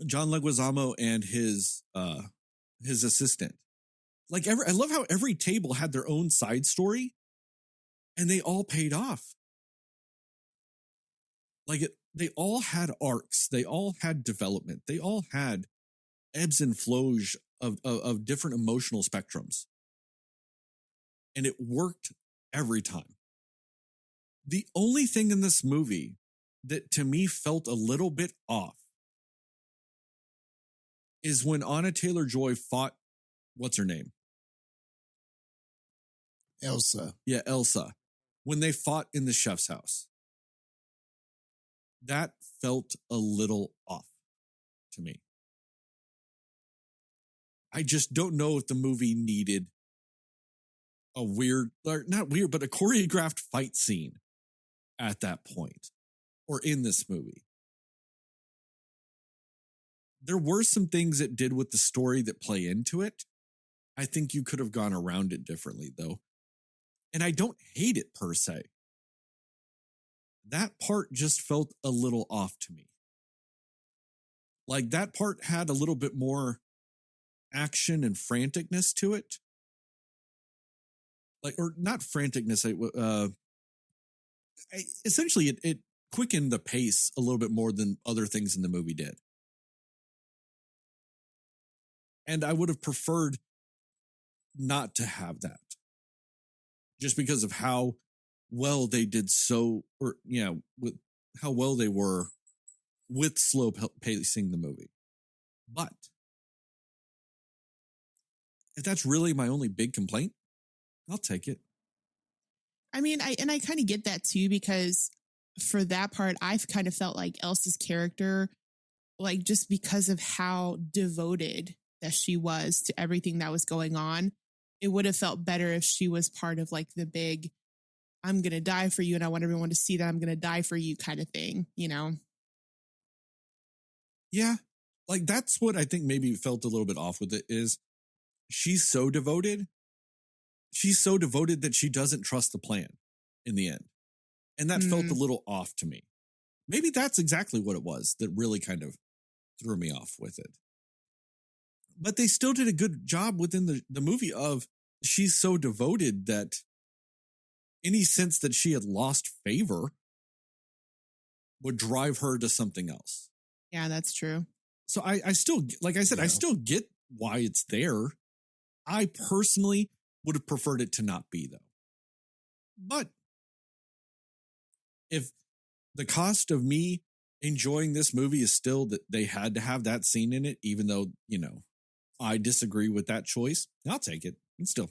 John Leguizamo and his assistant. Like I love how every table had their own side story, and they all paid off. They all had arcs. They all had development. They all had ebbs and flows of different emotional spectrums. And it worked every time. The only thing in this movie that to me felt a little bit off is when Anna Taylor-Joy fought, what's her name? Elsa. Yeah, Elsa. When they fought in the chef's house. That felt a little off to me. I just don't know if the movie needed a weird, or not weird, but a choreographed fight scene at that point or in this movie. There were some things it did with the story that play into it. I think you could have gone around it differently, though. And I don't hate it per se. That part just felt a little off to me. Like that part had a little bit more action and franticness to it. Like, or not franticness. Essentially, it quickened the pace a little bit more than other things in the movie did. And I would have preferred not to have that. Just because of how well they did with how well they were with slow pacing the movie. But if that's really my only big complaint, I'll take it. I mean, I kind of get that too, because for that part, I've kind of felt like Elsa's character, like just because of how devoted that she was to everything that was going on, it would have felt better if she was part of like the big, I'm going to die for you and I want everyone to see that I'm going to die for you kind of thing, you know? Yeah. Like that's what I think maybe felt a little bit off with it is she's so devoted. She's so devoted that she doesn't trust the plan in the end. And that felt a little off to me. Maybe that's exactly what it was that really kind of threw me off with it. But they still did a good job within the movie of she's so devoted that any sense that she had lost favor would drive her to something else. Yeah, that's true. So I still, like I said, I still get why it's there. I personally would have preferred it to not be, though. But if the cost of me enjoying this movie is still that they had to have that scene in it, even though, I disagree with that choice, I'll take it. And still,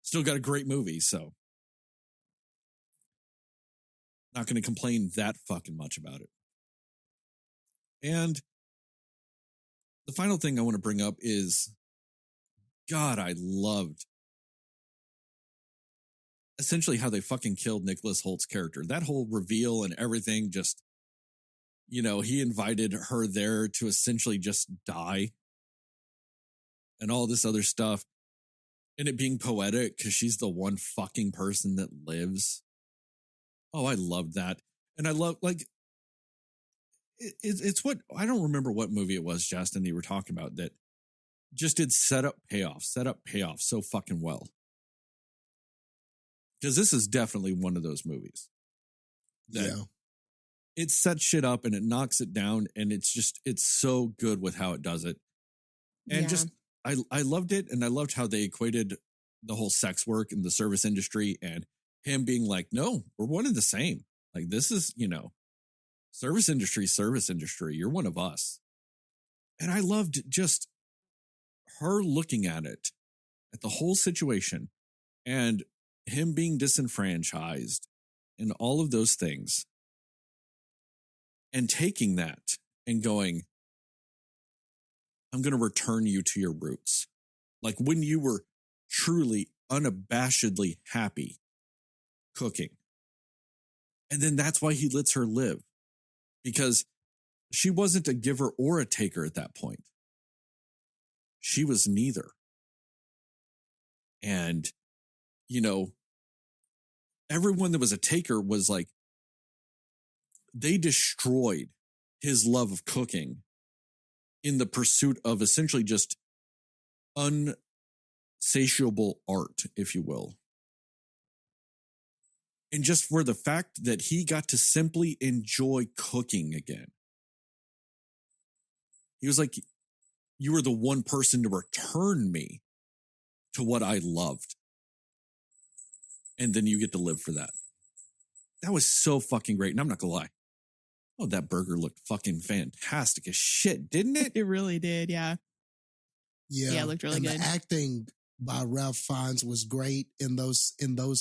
still got a great movie, so not going to complain that fucking much about it. And the final thing I want to bring up is, God, I loved essentially how they fucking killed Nicholas Holt's character. That whole reveal and everything just, he invited her there to essentially just die and all this other stuff. And it being poetic because she's the one fucking person that lives. Oh, I loved that. And I love, like, it's what, I don't remember what movie it was, Jastin, that you were talking about that just did set up payoff so fucking well. Because this is definitely one of those movies. It sets shit up and it knocks it down, and it's so good with how it does it. And I loved it, and I loved how they equated the whole sex work in the service industry and him being like, no, we're one and the same. Like, this is, service industry. You're one of us. And I loved just her looking at it, at the whole situation, and him being disenfranchised and all of those things, and taking that and going, I'm going to return you to your roots. Like when you were truly, unabashedly happy cooking. And then that's why he lets her live, because she wasn't a giver or a taker at that point. She was neither. And, everyone that was a taker was like they destroyed his love of cooking in the pursuit of essentially just unsatiable art, if you will. And just for the fact that he got to simply enjoy cooking again. He was like, you were the one person to return me to what I loved. And then you get to live for that. That was so fucking great. And I'm not going to lie. Oh, that burger looked fucking fantastic as shit, didn't it? It really did, yeah. Yeah, it looked really and good. The acting by Ralph Fiennes was great in those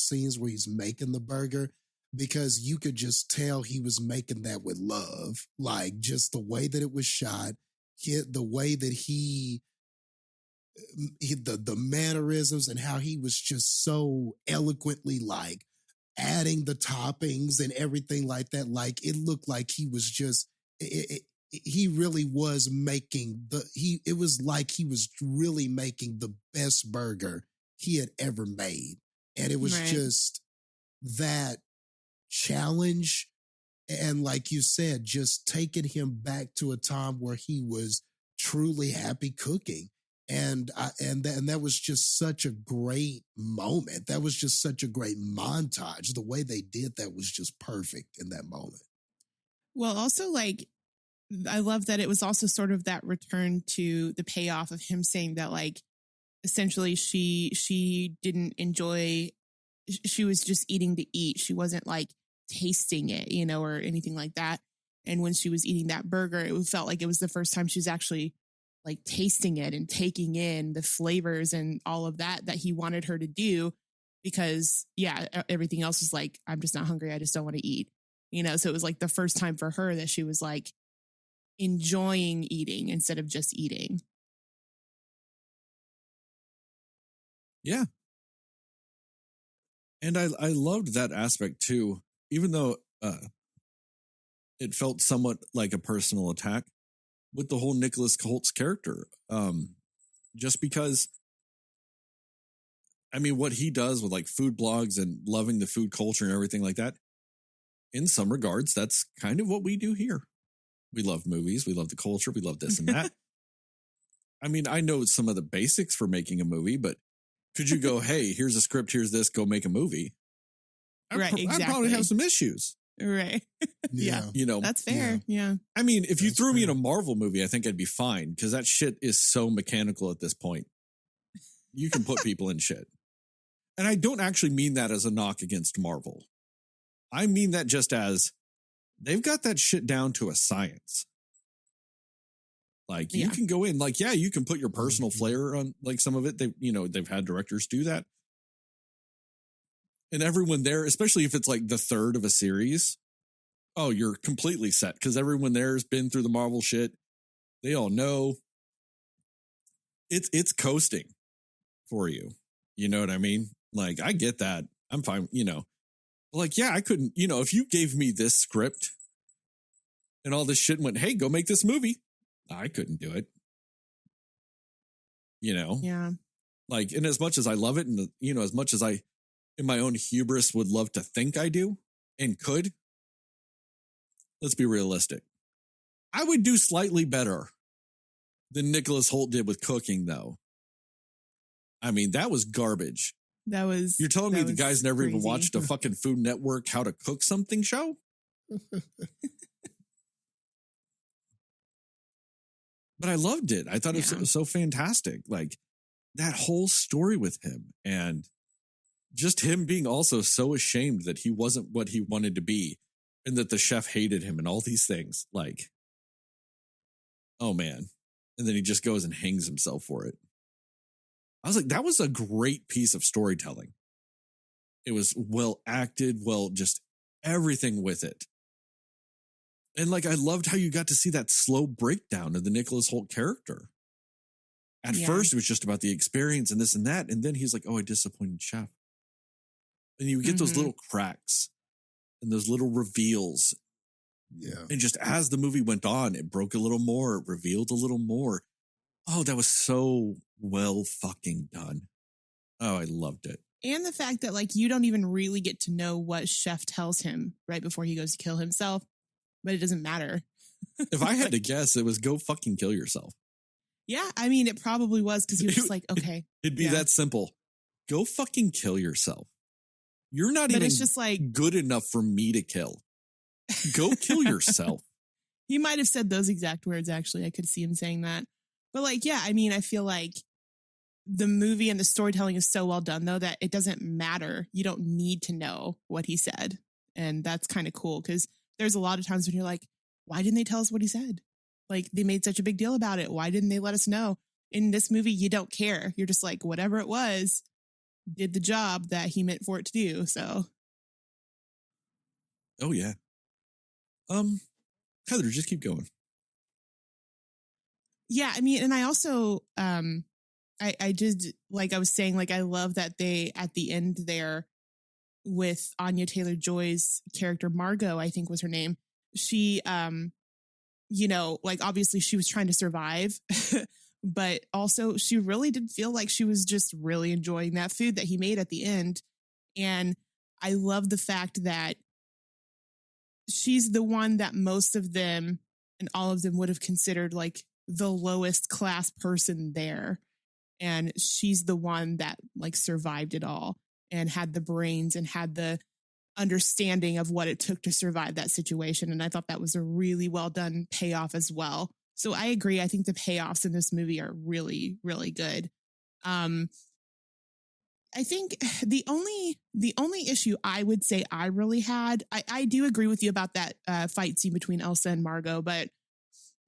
scenes where he's making the burger, because you could just tell he was making that with love. Like, just the way that it was shot, the way that the mannerisms and how he was just so eloquently like adding the toppings and everything like that. Like, it looked like he was just, he really was making it was like he was really making the best burger he had ever made. And it was just that challenge. And like you said, just taking him back to a time where he was truly happy cooking. And that was just such a great moment. That was just such a great montage. The way they did that was just perfect in that moment. Well, also, like, I love that it was also sort of that return to the payoff of him saying that, like, essentially she didn't enjoy, she was just eating to eat. She wasn't like tasting it, you know, or anything like that. And when she was eating that burger, it felt like it was the first time she was actually like tasting it and taking in the flavors and all of that he wanted her to do, because everything else was like, I'm just not hungry. I just don't want to eat, you know? So it was like the first time for her that she was like enjoying eating instead of just eating. Yeah. And I loved that aspect too, even though it felt somewhat like a personal attack with the whole Nicholas Holt's character. Just because, I mean, what he does with like food blogs and loving the food culture and everything like that, in some regards, that's kind of what we do here. We love movies. We love the culture. We love this and that. I mean, I know some of the basics for making a movie, but could you go, hey, here's a script, here's this, go make a movie? Exactly. I'd probably have some issues. Right. Yeah. You know, that's fair. Yeah. I mean, if you threw me in a Marvel movie, I think I'd be fine, because that shit is so mechanical at this point. You can put people in shit. And I don't actually mean that as a knock against Marvel. I mean that just as they've got that shit down to a science. Like, you can go in, like, you can put your personal flair on like some of it. They've had directors do that. And everyone there, especially if it's like the third of a series, oh, you're completely set, because everyone there has been through the Marvel shit. They all know it's coasting for you. You know what I mean? Like, I get that. I'm fine, Like, I couldn't, if you gave me this script and all this shit and went, hey, go make this movie, I couldn't do it. Yeah. Like, and as much as I love it, and, as much as I, in my own hubris, would love to think I do and could, let's be realistic. I would do slightly better than Nicholas Holt did with cooking, though. I mean, that was garbage. You're telling me the guy's never even watched a fucking Food Network How to Cook Something show? But I loved it. I thought it was so fantastic. Like, that whole story with him, and just him being also so ashamed that he wasn't what he wanted to be, and that the chef hated him and all these things. Like, oh man. And then he just goes and hangs himself for it. I was like, that was a great piece of storytelling. It was well acted, just everything with it. And like, I loved how you got to see that slow breakdown of the Nicholas Holt character. At first, it was just about the experience and this and that. And then he's like, oh, I disappointed chef. And you get those little cracks and those little reveals. Yeah. And just as the movie went on, it broke a little more, it revealed a little more. Oh, that was so well fucking done. Oh, I loved it. And the fact that, like, you don't even really get to know what chef tells him right before he goes to kill himself. but it doesn't matter. If I had to guess, it was go fucking kill yourself. Yeah, I mean, it probably was because he was just like, okay. It'd be that simple. Go fucking kill yourself. You're not but even it's just like, good enough for me to kill. Go kill yourself. He might have said those exact words, actually. I could see him saying that. But like, yeah, I mean, I feel like the movie and the storytelling is so well done, though, that it doesn't matter. You don't need to know what he said. And that's kind of cool because there's a lot of times when you're like, why didn't they tell us what he said? Like, they made such a big deal about it. Why didn't they let us know? In this movie, you don't care. You're just like, whatever it was, did the job that he meant for it to do. So. Oh, yeah. Heather, just keep going. Yeah, I mean, and I also, I just, like I was saying, like, I love that they, at the end there with Anya Taylor-Joy's character, Margot, I think was her name. She, you know, like, obviously she was trying to survive, but also she really did feel like she was just really enjoying that food that he made at the end. And I love the fact that she's the one that most of them and all of them would have considered like the lowest class person there. And she's the one that like survived it all and had the brains and had the understanding of what it took to survive that situation. And I thought that was a really well done payoff as well. So I agree. I think the payoffs in this movie are really, really good. I think the only issue I would say I really had, I do agree with you about that fight scene between Elsa and Margot, but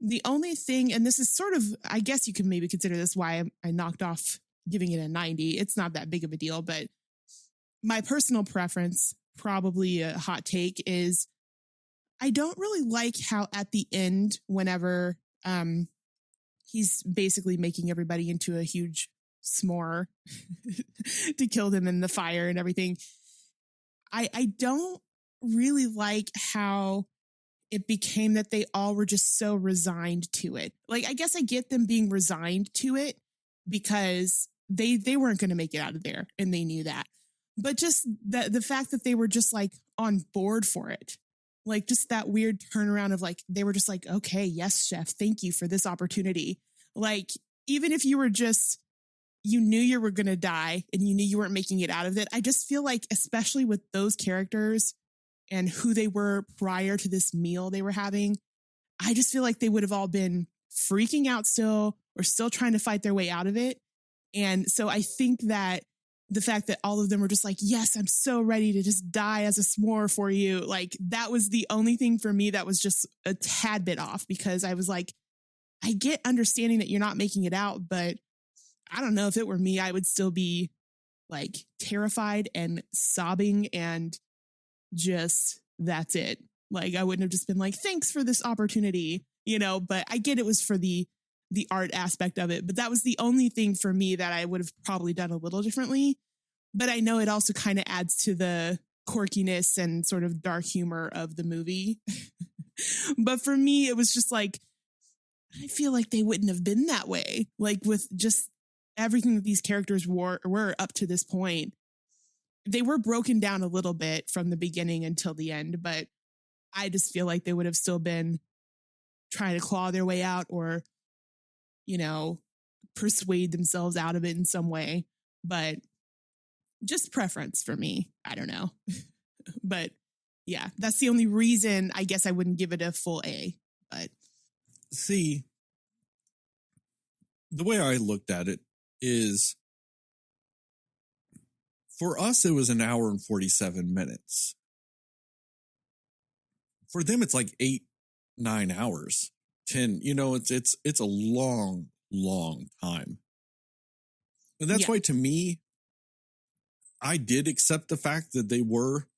the only thing, and this is sort of, I guess you can maybe consider this why I knocked off giving it a 90. It's not that big of a deal, but my personal preference, probably a hot take, is I don't really like how at the end, whenever he's basically making everybody into a huge s'more to kill them in the fire and everything. I don't really like how it became that they all were just so resigned to it. Like, I guess I get them being resigned to it because they weren't going to make it out of there and they knew that. But just the fact that they were just like on board for it, like just that weird turnaround of like, they were just like, okay, yes, chef, thank you for this opportunity. Like, even if you were just, you knew you were going to die and you knew you weren't making it out of it. I just feel like, especially with those characters and who they were prior to this meal they were having, I just feel like they would have all been freaking out still or still trying to fight their way out of it. And so I think that the fact that all of them were just like, yes, I'm so ready to just die as a s'more for you. Like, that was the only thing for me that was just a tad bit off, because I was like, I get understanding that you're not making it out, but I don't know, if it were me, I would still be like terrified and sobbing and just, that's it. Like, I wouldn't have just been like, thanks for this opportunity, you know, but I get it was for the art aspect of it. But that was the only thing for me that I would have probably done a little differently. But I know it also kind of adds to the quirkiness and sort of dark humor of the movie. But for me, it was just like, I feel like they wouldn't have been that way. Like, with just everything that these characters were up to this point, they were broken down a little bit from the beginning until the end, but I just feel like they would have still been trying to claw their way out or, you know, persuade themselves out of it in some way. But just preference for me. I don't know. But yeah, that's the only reason I guess I wouldn't give it a full A. But see, the way I looked at it is, for us, it was an hour and 47 minutes. For them, it's like 8-9 hours, 10. You know, it's a long, long time. And that's why, to me, I did accept the fact that they were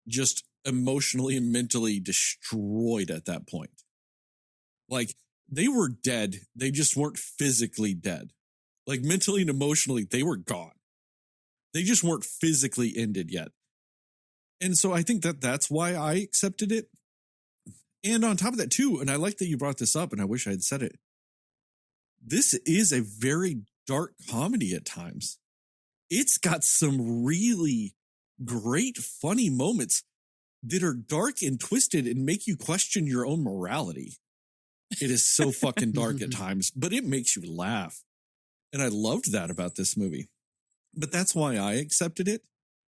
just emotionally and mentally destroyed at that point. Like, they were dead. They just weren't physically dead. Like, mentally and emotionally, they were gone. They just weren't physically ended yet. And so I think that that's why I accepted it. And on top of that, too, and I like that you brought this up, and I wish I had said it, this is a very dark comedy at times. It's got some really great, funny moments. that are dark and twisted and make you question your own morality. It is so fucking dark at times, but it makes you laugh. And I loved that about this movie. But that's why I accepted it.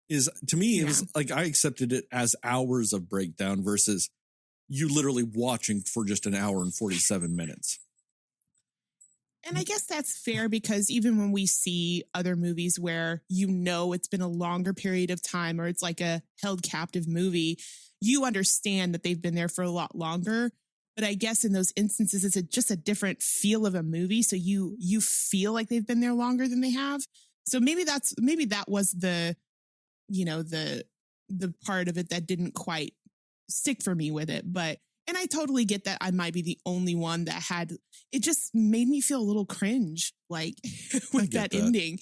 Is to me, it was like I accepted it as hours of breakdown versus you literally watching for just an hour and 47 minutes. And I guess that's fair because even when we see other movies where it's been a longer period of time or it's like a held captive movie, you understand that they've been there for a lot longer. But I guess in those instances, it's just a different feel of a movie. So you feel like they've been there longer than they have. So maybe that was the part of it that didn't quite stick for me with it. And I totally get that I might be the only one that it just made me feel a little cringe, like with that ending,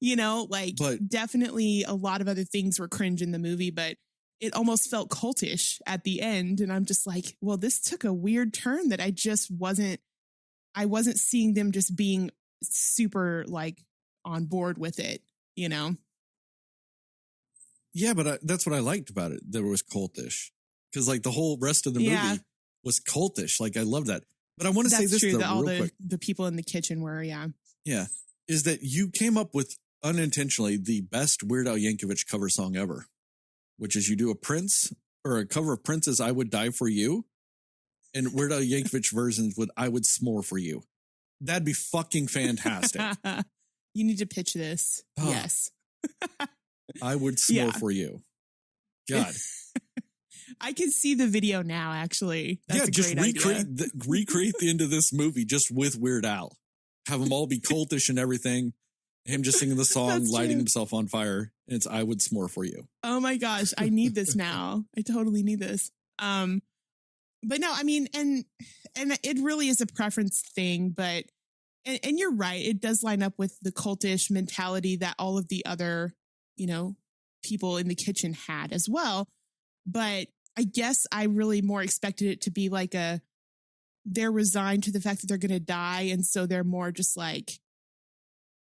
but definitely a lot of other things were cringe in the movie, but it almost felt cultish at the end. And I'm just like, well, this took a weird turn that I wasn't seeing them just being super like on board with it, Yeah, but that's what I liked about it. That it was cultish. Because like the whole rest of the movie was cultish. Like I love that. But I want to say this true, though, real quick. The people in the kitchen were, Yeah. Is that you came up with unintentionally the best Weird Al Yankovic cover song ever, which is you do a Prince or a cover of Prince's I Would Die For You and Weird Al Yankovic versions with I Would S'more For You. That'd be fucking fantastic. You need to pitch this. Oh. Yes. I Would S'more For You. God. I can see the video now, actually. That's just recreate the end of this movie just with Weird Al. Have them all be cultish and everything. Him just singing the song, lighting himself on fire. And it's I Would S'more For You. Oh my gosh. I need this now. I totally need this. But no, I mean, and it really is a preference thing, but, and you're right. It does line up with the cultish mentality that all of the other, people in the kitchen had as well. But I guess I really more expected it to be like they're resigned to the fact that they're going to die. And so they're more just like,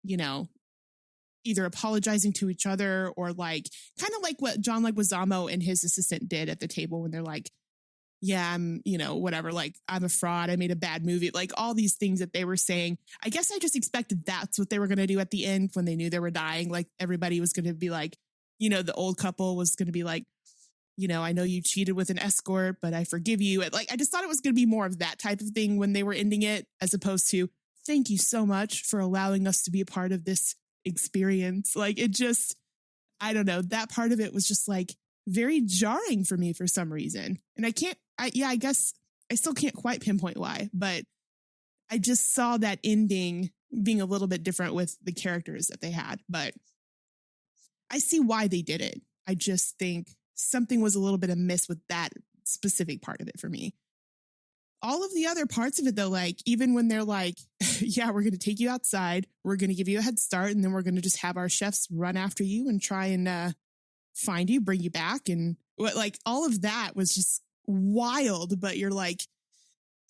either apologizing to each other or like, kind of like what John Leguizamo and his assistant did at the table when they're like, yeah, I'm, whatever, like I'm a fraud. I made a bad movie. Like all these things that they were saying. I guess I just expected that's what they were going to do at the end when they knew they were dying. Like everybody was going to be like, the old couple was going to be like, I know you cheated with an escort, but I forgive you. Like, I just thought it was going to be more of that type of thing when they were ending it, as opposed to, thank you so much for allowing us to be a part of this experience. Like, it just, I don't know. That part of it was just like very jarring for me for some reason. And I guess I still can't quite pinpoint why, but I just saw that ending being a little bit different with the characters that they had. But I see why they did it. I just think something was a little bit amiss with that specific part of it for me. All of the other parts of it, though, like even when they're like, yeah, we're going to take you outside, we're going to give you a head start, and then we're going to just have our chefs run after you and try and find you, bring you back. And like all of that was just wild. But you're like,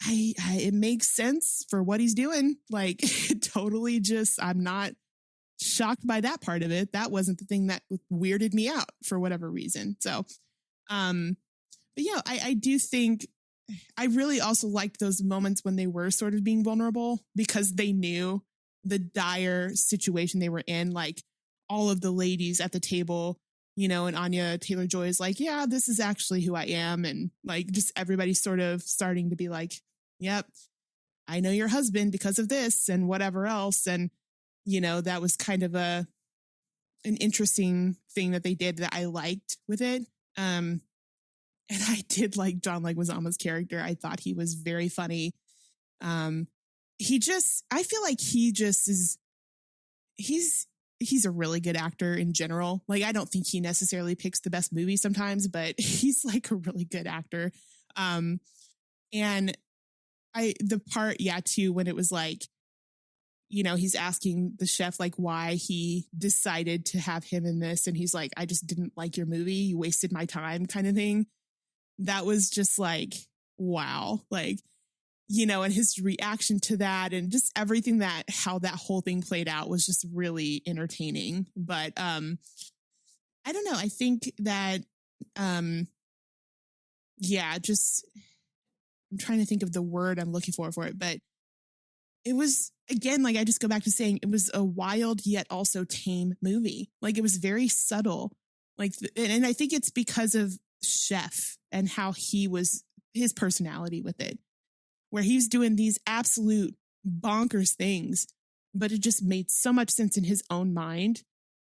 it makes sense for what he's doing. Like totally just, I'm not shocked by that part of it. That wasn't the thing that weirded me out for whatever reason. So, but yeah, I do think I really also liked those moments when they were sort of being vulnerable because they knew the dire situation they were in. Like all of the ladies at the table, and Anya Taylor-Joy is like, yeah, this is actually who I am. And like, just everybody sort of starting to be like, yep, I know your husband because of this and whatever else. And that was kind of an interesting thing that they did that I liked with it. And I did like John Leguizamo's character. I thought he was very funny. I feel like he's a really good actor in general. Like, I don't think he necessarily picks the best movie sometimes, but he's like a really good actor. And the part, too, when it was like, he's asking the chef like why he decided to have him in this. And he's like, I just didn't like your movie. You wasted my time kind of thing. That was just like, wow. Like, and his reaction to that and just everything how that whole thing played out was just really entertaining. But I don't know. I think that yeah, just I'm trying to think of the word I'm looking for it, but it was, again, like I just go back to saying it was a wild yet also tame movie. Like it was very subtle. Like, and I think it's because of Chef and how his personality with it, where he was doing these absolute bonkers things, but it just made so much sense in his own mind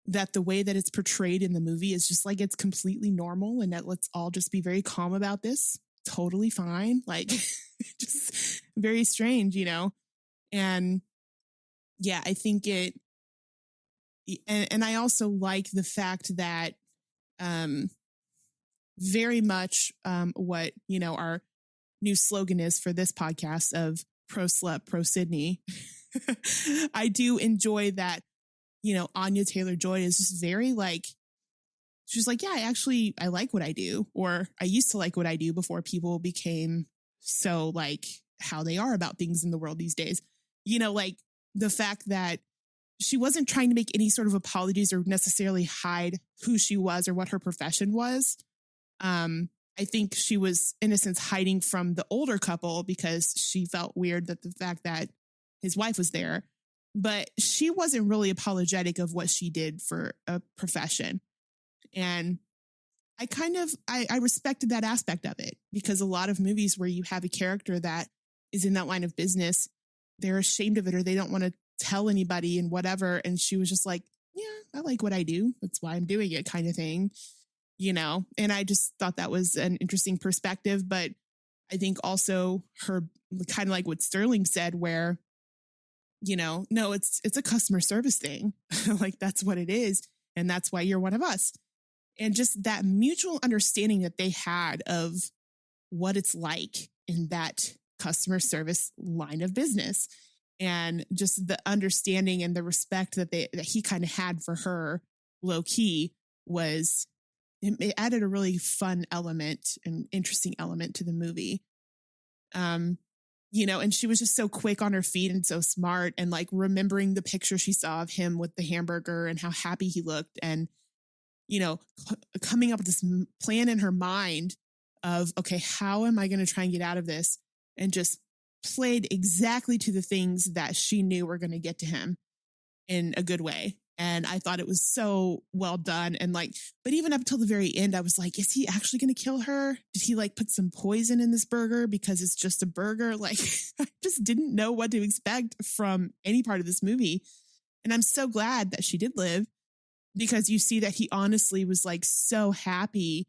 that the way that it's portrayed in the movie is just like it's completely normal and that let's all just be very calm about this. Totally fine. Like just very strange, you know? And yeah, I think and I also like the fact that very much what, you know, our new slogan is for this podcast of pro slut, pro Sydney. I do enjoy that, you know, Anya Taylor-Joy is just very like, she's like, yeah, I like what I do, or I used to like what I do before people became so like how they are about things in the world these days. You know, like the fact that she wasn't trying to make any sort of apologies or necessarily hide who she was or what her profession was. I think she was, in a sense, hiding from the older couple because she felt weird that the fact that his wife was there, but she wasn't really apologetic of what she did for a profession. And I respected that aspect of it, because a lot of movies where you have a character that is in that line of business, they're ashamed of it or they don't want to tell anybody and whatever. And she was just like, yeah, I like what I do. That's why I'm doing it, kind of thing, you know? And I just thought that was an interesting perspective. But I think also her, kind of like what Sterling said, where, you know, no, it's a customer service thing. Like that's what it is. And that's why you're one of us. And just that mutual understanding that they had of what it's like in that customer service line of business, and just the understanding and the respect that he kind of had for her low key was, it added a really fun element and interesting element to the movie. You know, and she was just so quick on her feet and so smart, and like remembering the picture she saw of him with the hamburger and how happy he looked, and, you know, coming up with this plan in her mind of, okay, how am I going to try and get out of this? And just played exactly to the things that she knew were going to get to him in a good way. And I thought it was so well done. And like, but even up until the very end, I was like, is he actually going to kill her? Did he like put some poison in this burger because it's just a burger? Like, I just didn't know what to expect from any part of this movie. And I'm so glad that she did live, because you see that he honestly was like so happy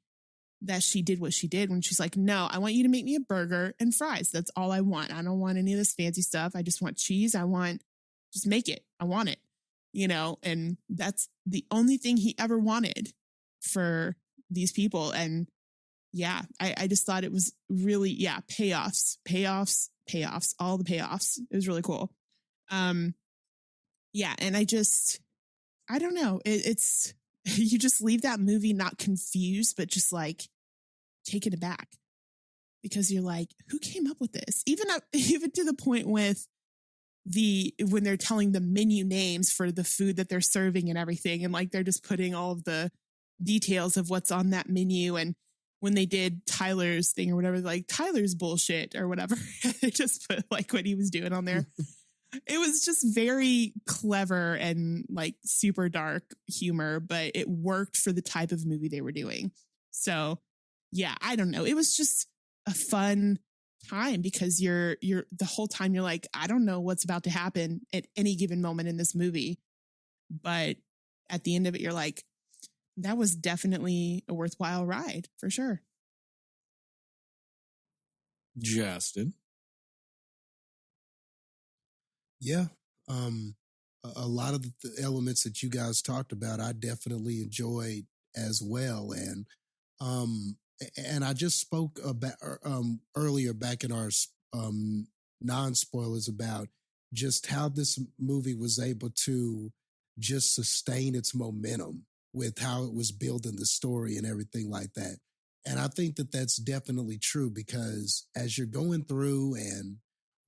that she did what she did when she's like, no, I want you to make me a burger and fries. That's all I want. I don't want any of this fancy stuff. I just want cheese. Just make it. I want it, you know? And that's the only thing he ever wanted for these people. And yeah, I just thought it was really, payoffs, all the payoffs. It was really cool. Yeah. And I don't know. It's, you just leave that movie not confused, but just like taken aback, because you're like, who came up with this? Even to the point with when they're telling the menu names for the food that they're serving and everything. And like, they're just putting all of the details of what's on that menu. And when they did Tyler's thing or whatever, like Tyler's bullshit or whatever, they just put like what he was doing on there. It was just very clever and like super dark humor, but it worked for the type of movie they were doing. So yeah, I don't know. It was just a fun time, because you're the whole time you're like, I don't know what's about to happen at any given moment in this movie. But at the end of it, you're like, that was definitely a worthwhile ride for sure. Jastin. Yeah. A lot of the elements that you guys talked about, I definitely enjoyed as well. And I just spoke about earlier back in our non-spoilers about just how this movie was able to just sustain its momentum with how it was building the story and everything like that. And I think that that's definitely true, because as you're going through and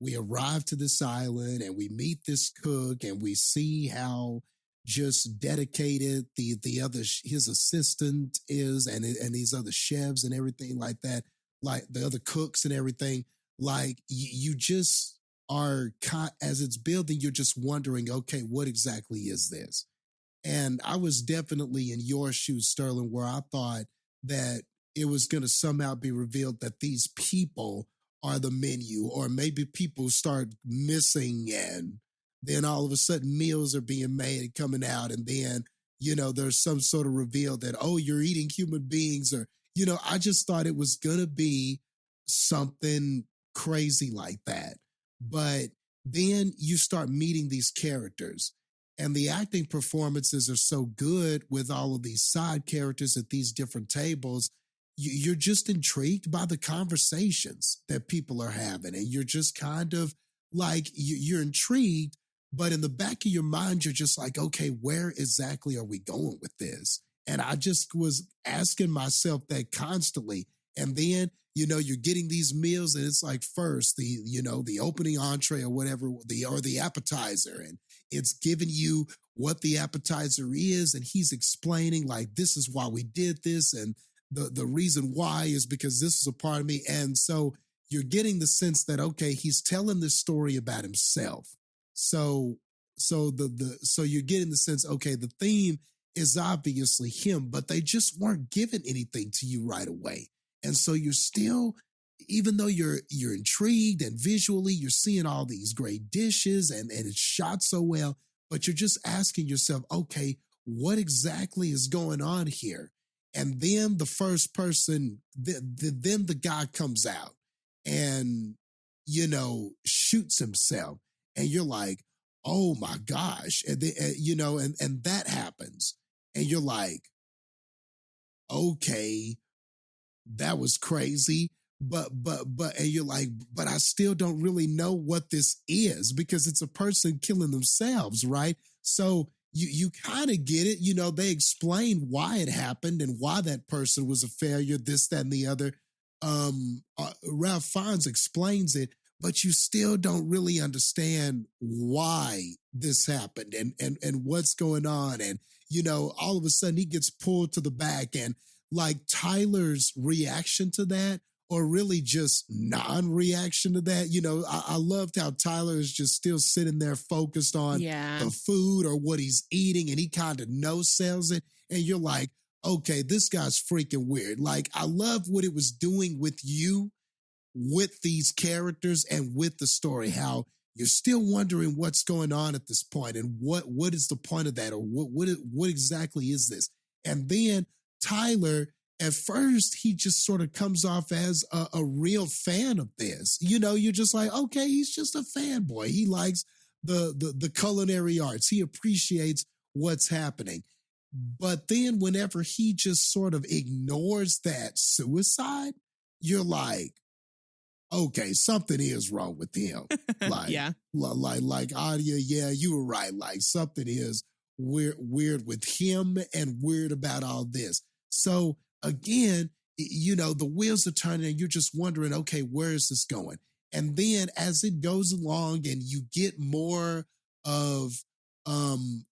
we arrive to this island and we meet this cook and we see how just dedicated his assistant is and these other chefs and everything like that. like the other cooks and everything, like you just are, as it's building, you're just wondering, okay, what exactly is this? And I was definitely in your shoes, Sterling, where I thought that it was going to somehow be revealed that these people are the menu, or maybe people start missing, and then all of a sudden meals are being made and coming out, and then, there's some sort of reveal that, oh, you're eating human beings, or, I just thought it was going to be something crazy like that. But then you start meeting these characters, and the acting performances are so good with all of these side characters at these different tables. You're just intrigued by the conversations that people are having. And you're just kind of like, you're intrigued, but in the back of your mind, you're just like, okay, where exactly are we going with this? And I just was asking myself that constantly. And then, you're getting these meals, and it's like, first the opening entree or whatever, or the appetizer, and it's giving you what the appetizer is, and he's explaining like, this is why we did this, and the reason why is because this is a part of me. And so you're getting the sense that, okay, he's telling this story about himself. So you're getting the sense, okay, the theme is obviously him, but they just weren't giving anything to you right away. And so you're still, even though you're intrigued, and visually you're seeing all these great dishes, and it's shot so well, but you're just asking yourself, okay, what exactly is going on here? And then the first person, then the guy comes out and, shoots himself. And you're like, oh my gosh. And, and that happens. And you're like, okay, that was crazy. But, and you're like, but I still don't really know what this is, because it's a person killing themselves, right? So you kind of get it. They explain why it happened and why that person was a failure, this, that, and the other. Ralph Fiennes explains it, but you still don't really understand why this happened and what's going on. And, all of a sudden he gets pulled to the back, and like Tyler's reaction to that, or really just non-reaction to that. I loved how Tyler is just still sitting there focused on the food or what he's eating, and he kind of no-sells it. And you're like, okay, this guy's freaking weird. Like, I love what it was doing with you, with these characters and with the story, how you're still wondering what's going on at this point, and what is the point of that, or what exactly is this? And then Tyler, at first, he just sort of comes off as a real fan of this. You're just like, okay, he's just a fanboy. He likes the culinary arts. He appreciates what's happening. But then whenever he just sort of ignores that suicide, you're like, okay, something is wrong with him. Like, like Adia, yeah, you were right. Like, something is weird with him, and weird about all this. So again, the wheels are turning, and you're just wondering, okay, where is this going? And then as it goes along, and you get more of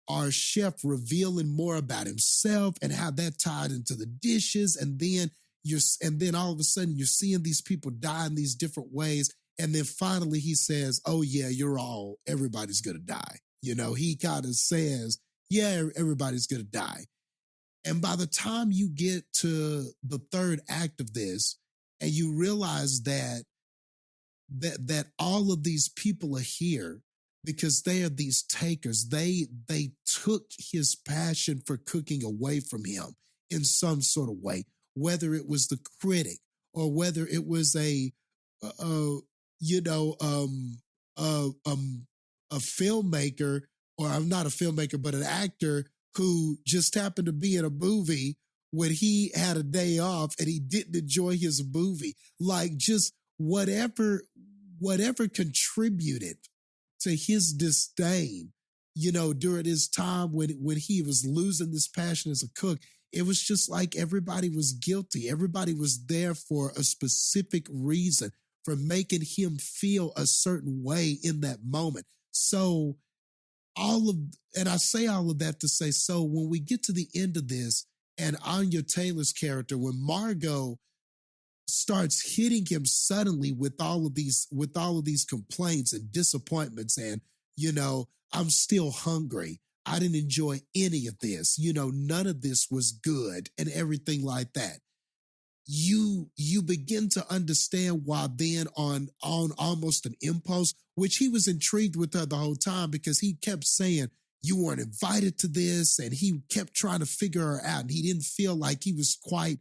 our chef revealing more about himself and how that tied into the dishes, and then all of a sudden you're seeing these people die in these different ways, and then finally he says, oh yeah, everybody's gonna die. He kind of says, yeah, everybody's gonna die. And by the time you get to the third act of this, and you realize that all of these people are here because they are these takers. They took his passion for cooking away from him in some sort of way, whether it was the critic or whether it was a filmmaker, or I'm not a filmmaker, but an actor who just happened to be in a movie when he had a day off and he didn't enjoy his movie. Like, just whatever contributed to his disdain, during his time when he was losing this passion as a cook. It was just like everybody was guilty. Everybody was there for a specific reason, for making him feel a certain way in that moment. So I say all of that to say, so when we get to the end of this, and Anya Taylor's character, when Margot starts hitting him suddenly with all of these complaints and disappointments, and I'm still hungry. I didn't enjoy any of this. None of this was good and everything like that. You begin to understand why then on almost an impulse, which he was intrigued with her the whole time because he kept saying, you weren't invited to this, and he kept trying to figure her out, and he didn't feel like he was quite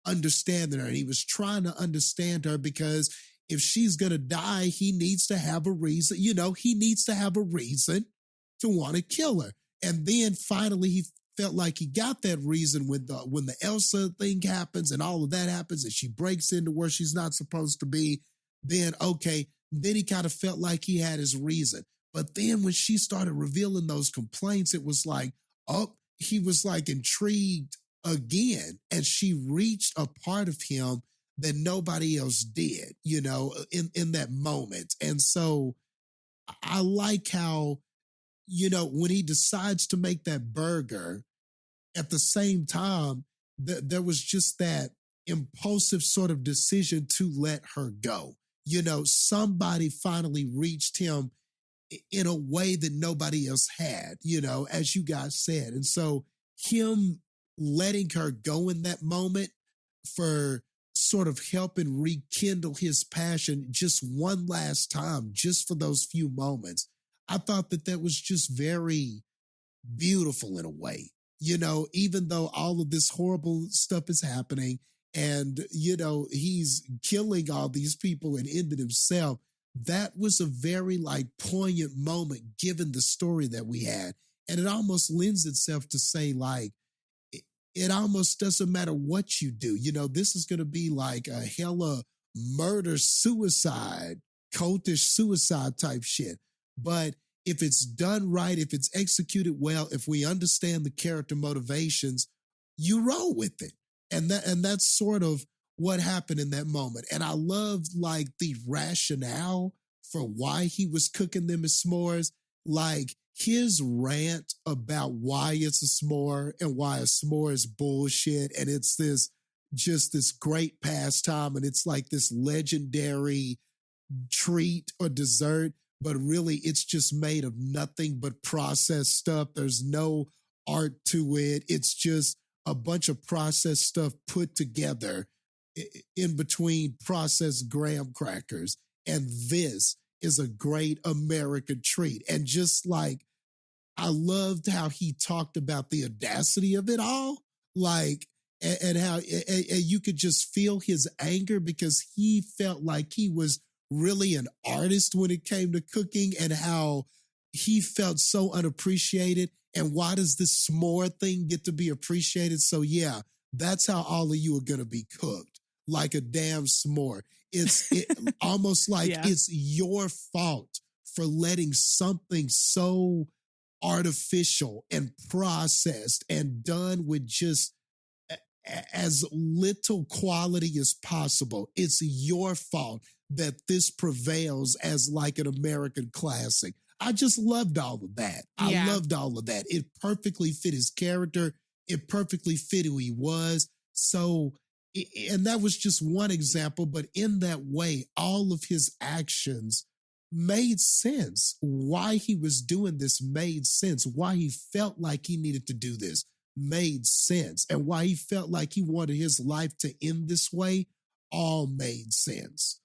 understanding her, and he was trying to understand her because if she's going to die, he needs to have a reason. He needs to have a reason to want to kill her. And then finally he felt like he got that reason when the Elsa thing happens and all of that happens and she breaks into where she's not supposed to be. Then he kind of felt like he had his reason. But then when she started revealing those complaints, it was like, he was like intrigued again. And she reached a part of him that nobody else did, in that moment. And so I like how, when he decides to make that burger, at the same time, there was just that impulsive sort of decision to let her go. Somebody finally reached him in a way that nobody else had, as you guys said. And so him letting her go in that moment for sort of helping rekindle his passion just one last time, just for those few moments, I thought that was just very beautiful in a way, even though all of this horrible stuff is happening and, he's killing all these people and ended himself. That was a very poignant moment given the story that we had. And it almost lends itself to say it almost doesn't matter what you do. This is going to be like a hella murder, suicide, cultish suicide type shit. But if it's done right, if it's executed well, if we understand the character motivations, you roll with it. And that's sort of what happened in that moment. And I loved the rationale for why he was cooking them as s'mores. His rant about why it's a s'more and why a s'more is bullshit. And it's this great pastime. And it's like this legendary treat or dessert, but really it's just made of nothing but processed stuff. There's no art to it. It's just a bunch of processed stuff put together in between processed graham crackers. And this is a great American treat. And just I loved how he talked about the audacity of it all, and how you could just feel his anger because he felt like he was really an artist when it came to cooking and how he felt so unappreciated. And why does this s'more thing get to be appreciated? So yeah, that's how all of you are going to be cooked, like a damn s'more. It's almost like it's your fault for letting something so artificial and processed and done with just as little quality as possible. It's your fault that this prevails as an American classic. I just loved all of that. I loved all of that. It perfectly fit his character. It perfectly fit who he was. So, and that was just one example, but in that way, all of his actions made sense. Why he was doing this made sense. Why he felt like he needed to do this made sense. And why he felt like he wanted his life to end this way all made sense.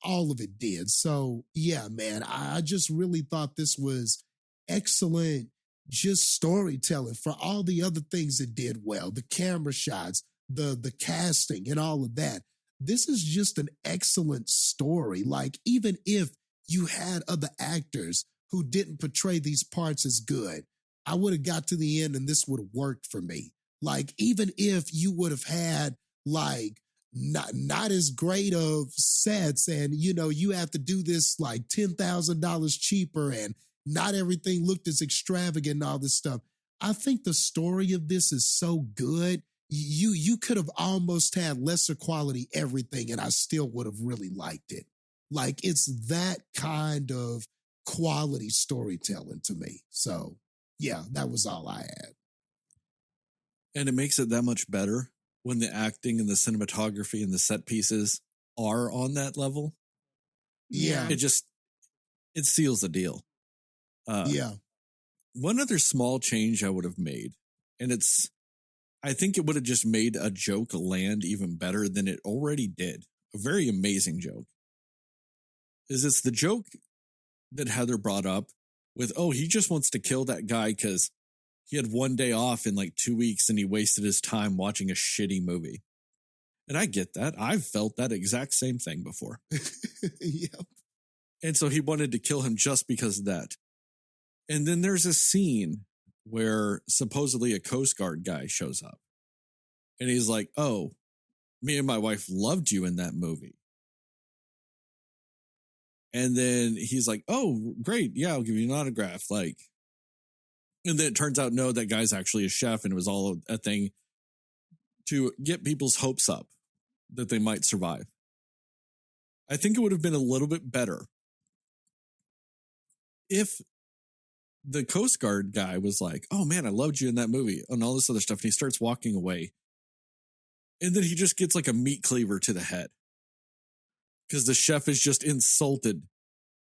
All of it did. So yeah, man, I just really thought this was excellent, just storytelling for all the other things it did well, the camera shots, the casting and all of that. This is just an excellent story. Even if you had other actors who didn't portray these parts as good, I would have got to the end and this would have worked for me. Even if you would have had not as great of sets and, you have to do this $10,000 cheaper and not everything looked as extravagant and all this stuff. I think the story of this is so good. You could have almost had lesser quality everything and I still would have really liked it. It's that kind of quality storytelling to me. So yeah, that was all I had. And it makes it that much better when the acting and the cinematography and the set pieces are on that level. Yeah. It seals the deal. Yeah. One other small change I would have made, and I think it would have just made a joke land even better than it already did. A very amazing joke. It's the joke that Heather brought up with, oh, he just wants to kill that guy because he had one day off in like 2 weeks and he wasted his time watching a shitty movie. And I get that. I've felt that exact same thing before. Yep. And so he wanted to kill him just because of that. And then there's a scene where supposedly a Coast Guard guy shows up. And he's like, oh, me and my wife loved you in that movie. And then he's like, oh, great. Yeah, I'll give you an autograph. Like, and then it turns out, no, that guy's actually a chef. And it was all a thing to get people's hopes up that they might survive. I think it would have been a little bit better if the Coast Guard guy was like, oh man, I loved you in that movie and all this other stuff. And he starts walking away. And then he just gets like a meat cleaver to the head. Because the chef is just insulted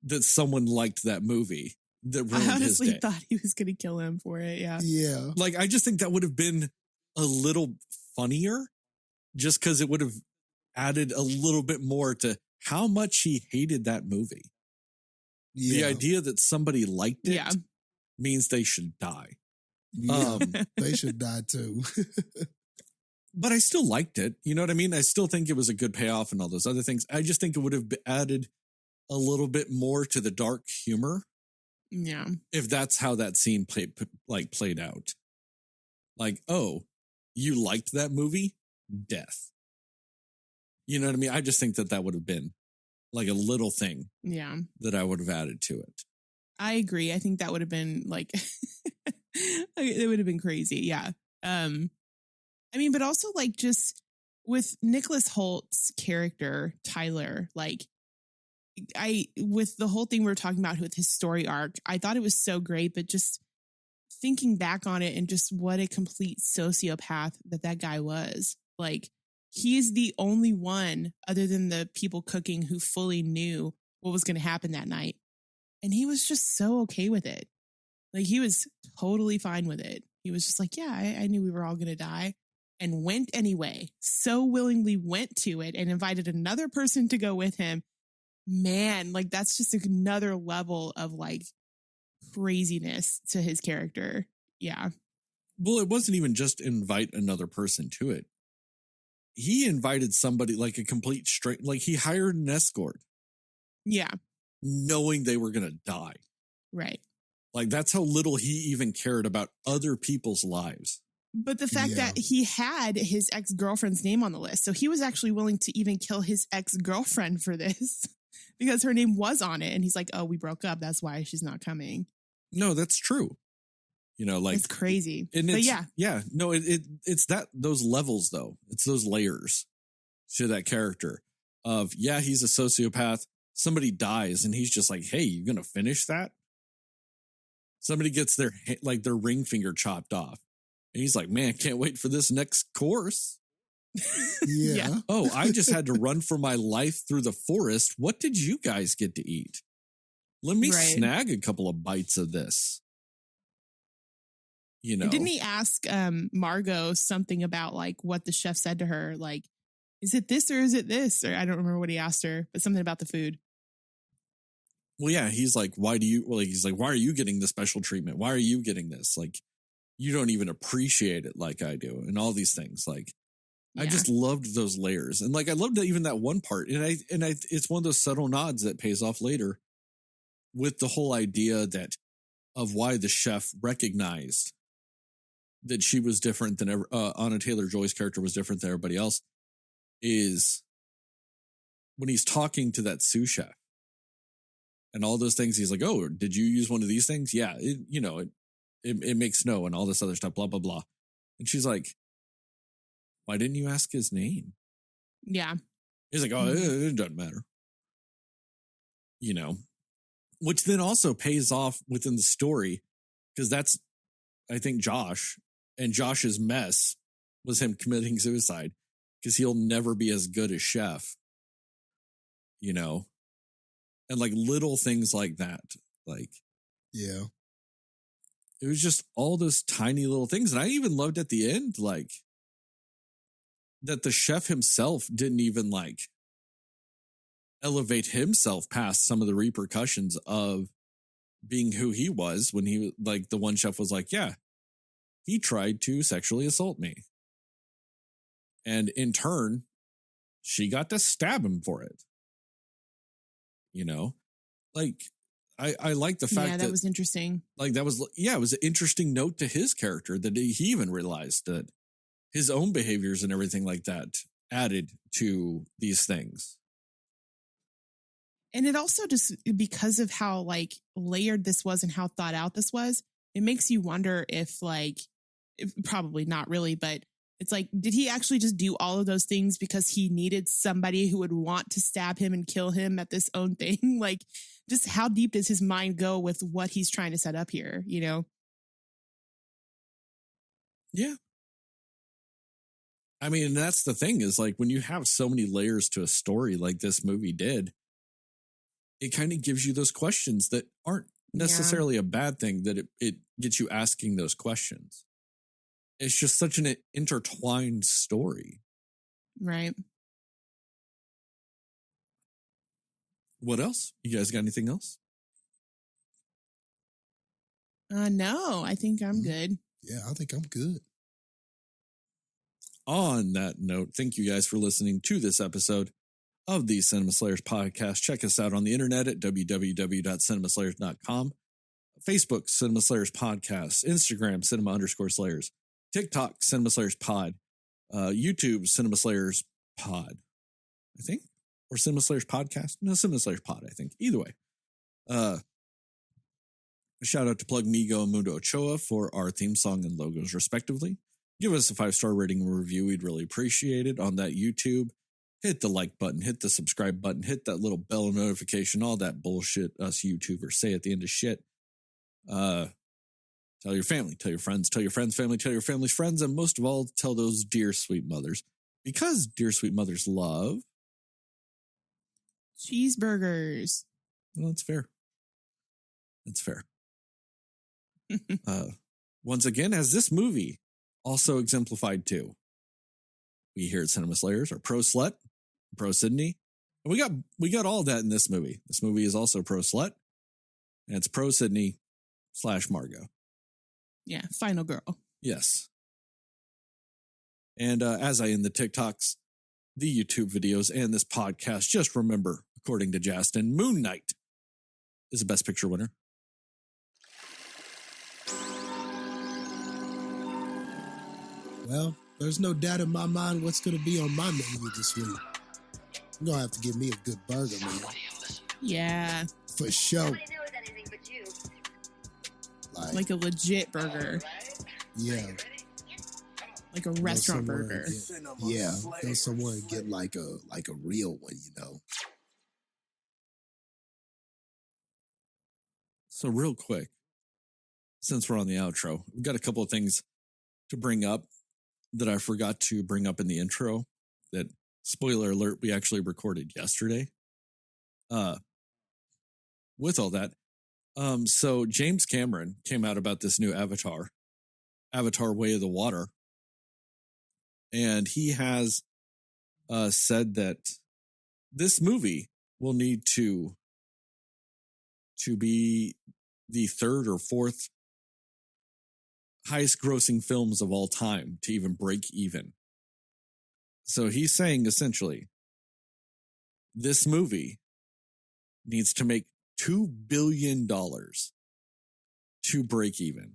that someone liked that movie. That ruined I honestly his day. thought he was going to kill him for it. Yeah. Yeah. Like, I just think that would have been a little funnier just because it would have added a little bit more to how much he hated that movie. Yeah. The idea that somebody liked it means they should die. Yeah. They should die too. But I still liked it. You know what I mean? I still think it was a good payoff and all those other things. I just think it would have added a little bit more to the dark humor. Yeah. If that's how that scene played out. Like, oh, you liked that movie? Death. You know what I mean? I just think that would have been like a little thing. Yeah. That I would have added to it. I agree. I think that would have been like, it would have been crazy. Yeah. I mean, but also like just with Nicholas Holt's character, Tyler, like with the whole thing we were talking about with his story arc, I thought it was so great, but just thinking back on it and just what a complete sociopath that guy was. Like, he's the only one other than the people cooking who fully knew what was going to happen that night. And he was just so okay with it. Like, he was totally fine with it. He was just like, yeah, I knew we were all going to die. And went anyway, so willingly went to it and invited another person to go with him. Man, like that's just another level of like craziness to his character. Yeah. Well, it wasn't even just invite another person to it. He invited somebody like a complete straight, like he hired an escort. Yeah. Knowing they were going to die. Right. Like that's how little he even cared about other people's lives. But the fact that he had his ex-girlfriend's name on the list. So he was actually willing to even kill his ex-girlfriend for this because her name was on it. And he's like, oh, we broke up. That's why she's not coming. No, that's true. You know, like it's crazy. But yeah. No, it's those levels though. It's those layers to that character of, yeah, he's a sociopath. Somebody dies and he's just like, hey, you going to finish that? Somebody gets their ring finger chopped off. And he's like, man, can't wait for this next course. Yeah. Oh, I just had to run for my life through the forest. What did you guys get to eat? Let me snag a couple of bites of this. You know. And didn't he ask Margot something about like what the chef said to her? Like, is it this or is it this? Or I don't remember what he asked her, but something about the food. Well, yeah, he's like, why are you getting the special treatment? Why are you getting this? Like, you don't even appreciate it like I do. And all these things. Like, I just loved those layers. And like, I loved even that one part. And it's one of those subtle nods that pays off later with the whole idea of why the chef recognized that she was different than Anna Taylor-Joy's character was different than everybody else is when he's talking to that sous chef and all those things. He's like, oh, did you use one of these things? Yeah. It makes snow and all this other stuff, blah, blah, blah. And she's like, why didn't you ask his name? Yeah. He's like, oh, it doesn't matter. You know, which then also pays off within the story because that's, I think, Josh and Josh's mess was him committing suicide because he'll never be as good as Chef, you know? And like little things like that. Like, yeah. It was just all those tiny little things. And I even loved at the end, like, that the chef himself didn't even like elevate himself past some of the repercussions of being who he was when he, like, the one chef was like, yeah, he tried to sexually assault me. And in turn, she got to stab him for it. You know, like, I like the fact that was interesting. Like, that was, it was an interesting note to his character that he even realized that his own behaviors and everything like that added to these things. And it also just, because of how like layered this was and how thought out this was, it makes you wonder if probably not really, but it's like, did he actually just do all of those things because he needed somebody who would want to stab him and kill him at this own thing? Like, just how deep does his mind go with what he's trying to set up here, you know? Yeah. I mean, that's the thing is like when you have so many layers to a story like this movie did, it kind of gives you those questions that aren't necessarily a bad thing, that it gets you asking those questions. It's just such an intertwined story. Right. What else? You guys got anything else? No, I think I'm good. Yeah, I think I'm good. On that note, thank you guys for listening to this episode of the Cinema Slayers podcast. Check us out on the internet at www.cinemaslayers.com, Facebook, Cinema Slayers Podcast, Instagram, Cinema_Slayers, TikTok, Cinema Slayers Pod, YouTube, Cinema Slayers Pod, I think, or Cinema Slayers Podcast. No, Cinema Slayers Pod, I think. Either way. A shout out to Plug Migo and Mundo Ochoa for our theme song and logos, respectively. Give us a 5-star rating and review. We'd really appreciate it on that YouTube. Hit the like button, hit the subscribe button, hit that little bell notification, all that bullshit us YouTubers say at the end of shit. Tell your family, tell your friends, tell your friends' family, tell your family's friends, and most of all, tell those dear sweet mothers. Because dear sweet mothers love cheeseburgers. Well, that's fair. That's fair. Once again, as this movie also exemplified too, we here at Cinema Slayers are pro slut, pro Sydney, and we got all that in this movie. This movie is also pro slut, and it's pro Sydney / Margot. Yeah, final girl. Yes. And as I end the TikToks, the YouTube videos, and this podcast, just remember, according to Jastin, Moon Knight is the Best Picture winner. Well, there's no doubt in my mind what's going to be on my menu this week. You're going to have to give me a good burger, man. Yeah. For sure. Nobody knows anything but you. Like a legit burger. Yeah. Like a restaurant burger. Go somewhere and get like a real one, you know. So real quick, since we're on the outro, we've got a couple of things to bring up that I forgot to bring up in the intro that, spoiler alert, we actually recorded yesterday. With all that, so James Cameron came out about this new Avatar Way of the Water. And he has said that this movie will need to be the third or fourth highest grossing films of all time to even break even. So he's saying essentially, this movie needs to make $2 billion to break even.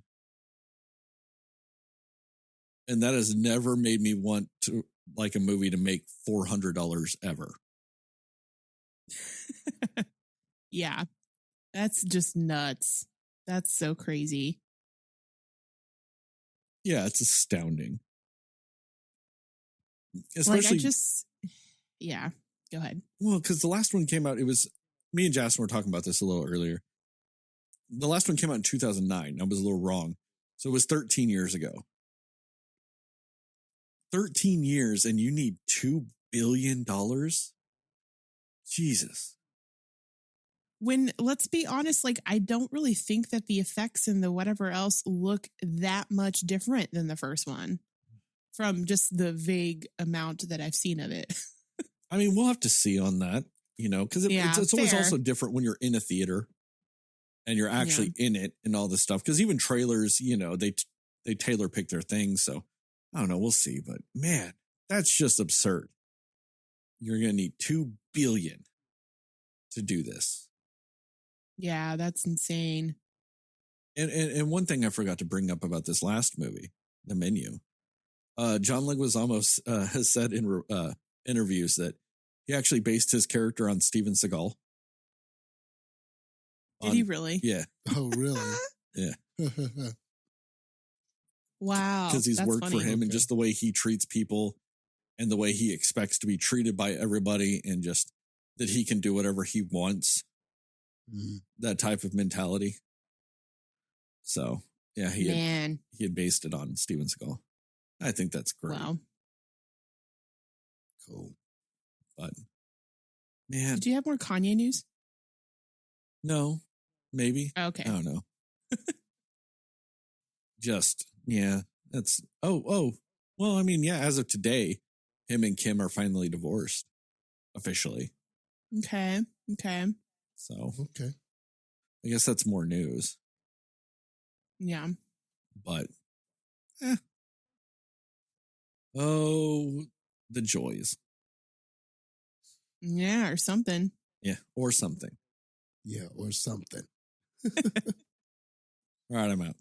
And that has never made me want to like a movie to make $400 ever. Yeah. That's just nuts. That's so crazy. Yeah, it's astounding. Especially, yeah, go ahead. Well, because the last one came out, it was, me and Jastin were talking about this a little earlier. The last one came out in 2009. I was a little wrong. So it was 13 years ago. 13 years and you need $2 billion? Jesus. When, let's be honest, like, I don't really think that the effects and the whatever else look that much different than the first one from just the vague amount that I've seen of it. I mean, we'll have to see on that, you know, because it's always fair. also different when you're in a theater and you're actually in it and all this stuff. Because even trailers, you know, they tailor pick their things. So I don't know. We'll see. But man, that's just absurd. You're going to need $2 billion to do this. Yeah, that's insane. And one thing I forgot to bring up about this last movie, The Menu. John Leguizamo has said in interviews that he actually based his character on Steven Seagal. Did he really? Yeah. Oh, really? Yeah. Wow. Because he's worked funny. for him and just the way he treats people and the way he expects to be treated by everybody and just that he can do whatever he wants. That type of mentality. So, yeah, he had based it on Steven Seagal. I think that's great. Wow. Cool. But, man. Did you have more Kanye news? No, maybe. Okay. I don't know. Just, yeah, that's, well, I mean, yeah, as of today, him and Kim are finally divorced officially. Okay. So, okay. I guess that's more news. Yeah. But, oh, the joys. Yeah, or something. Yeah, or something. Yeah, or something. All right, I'm out.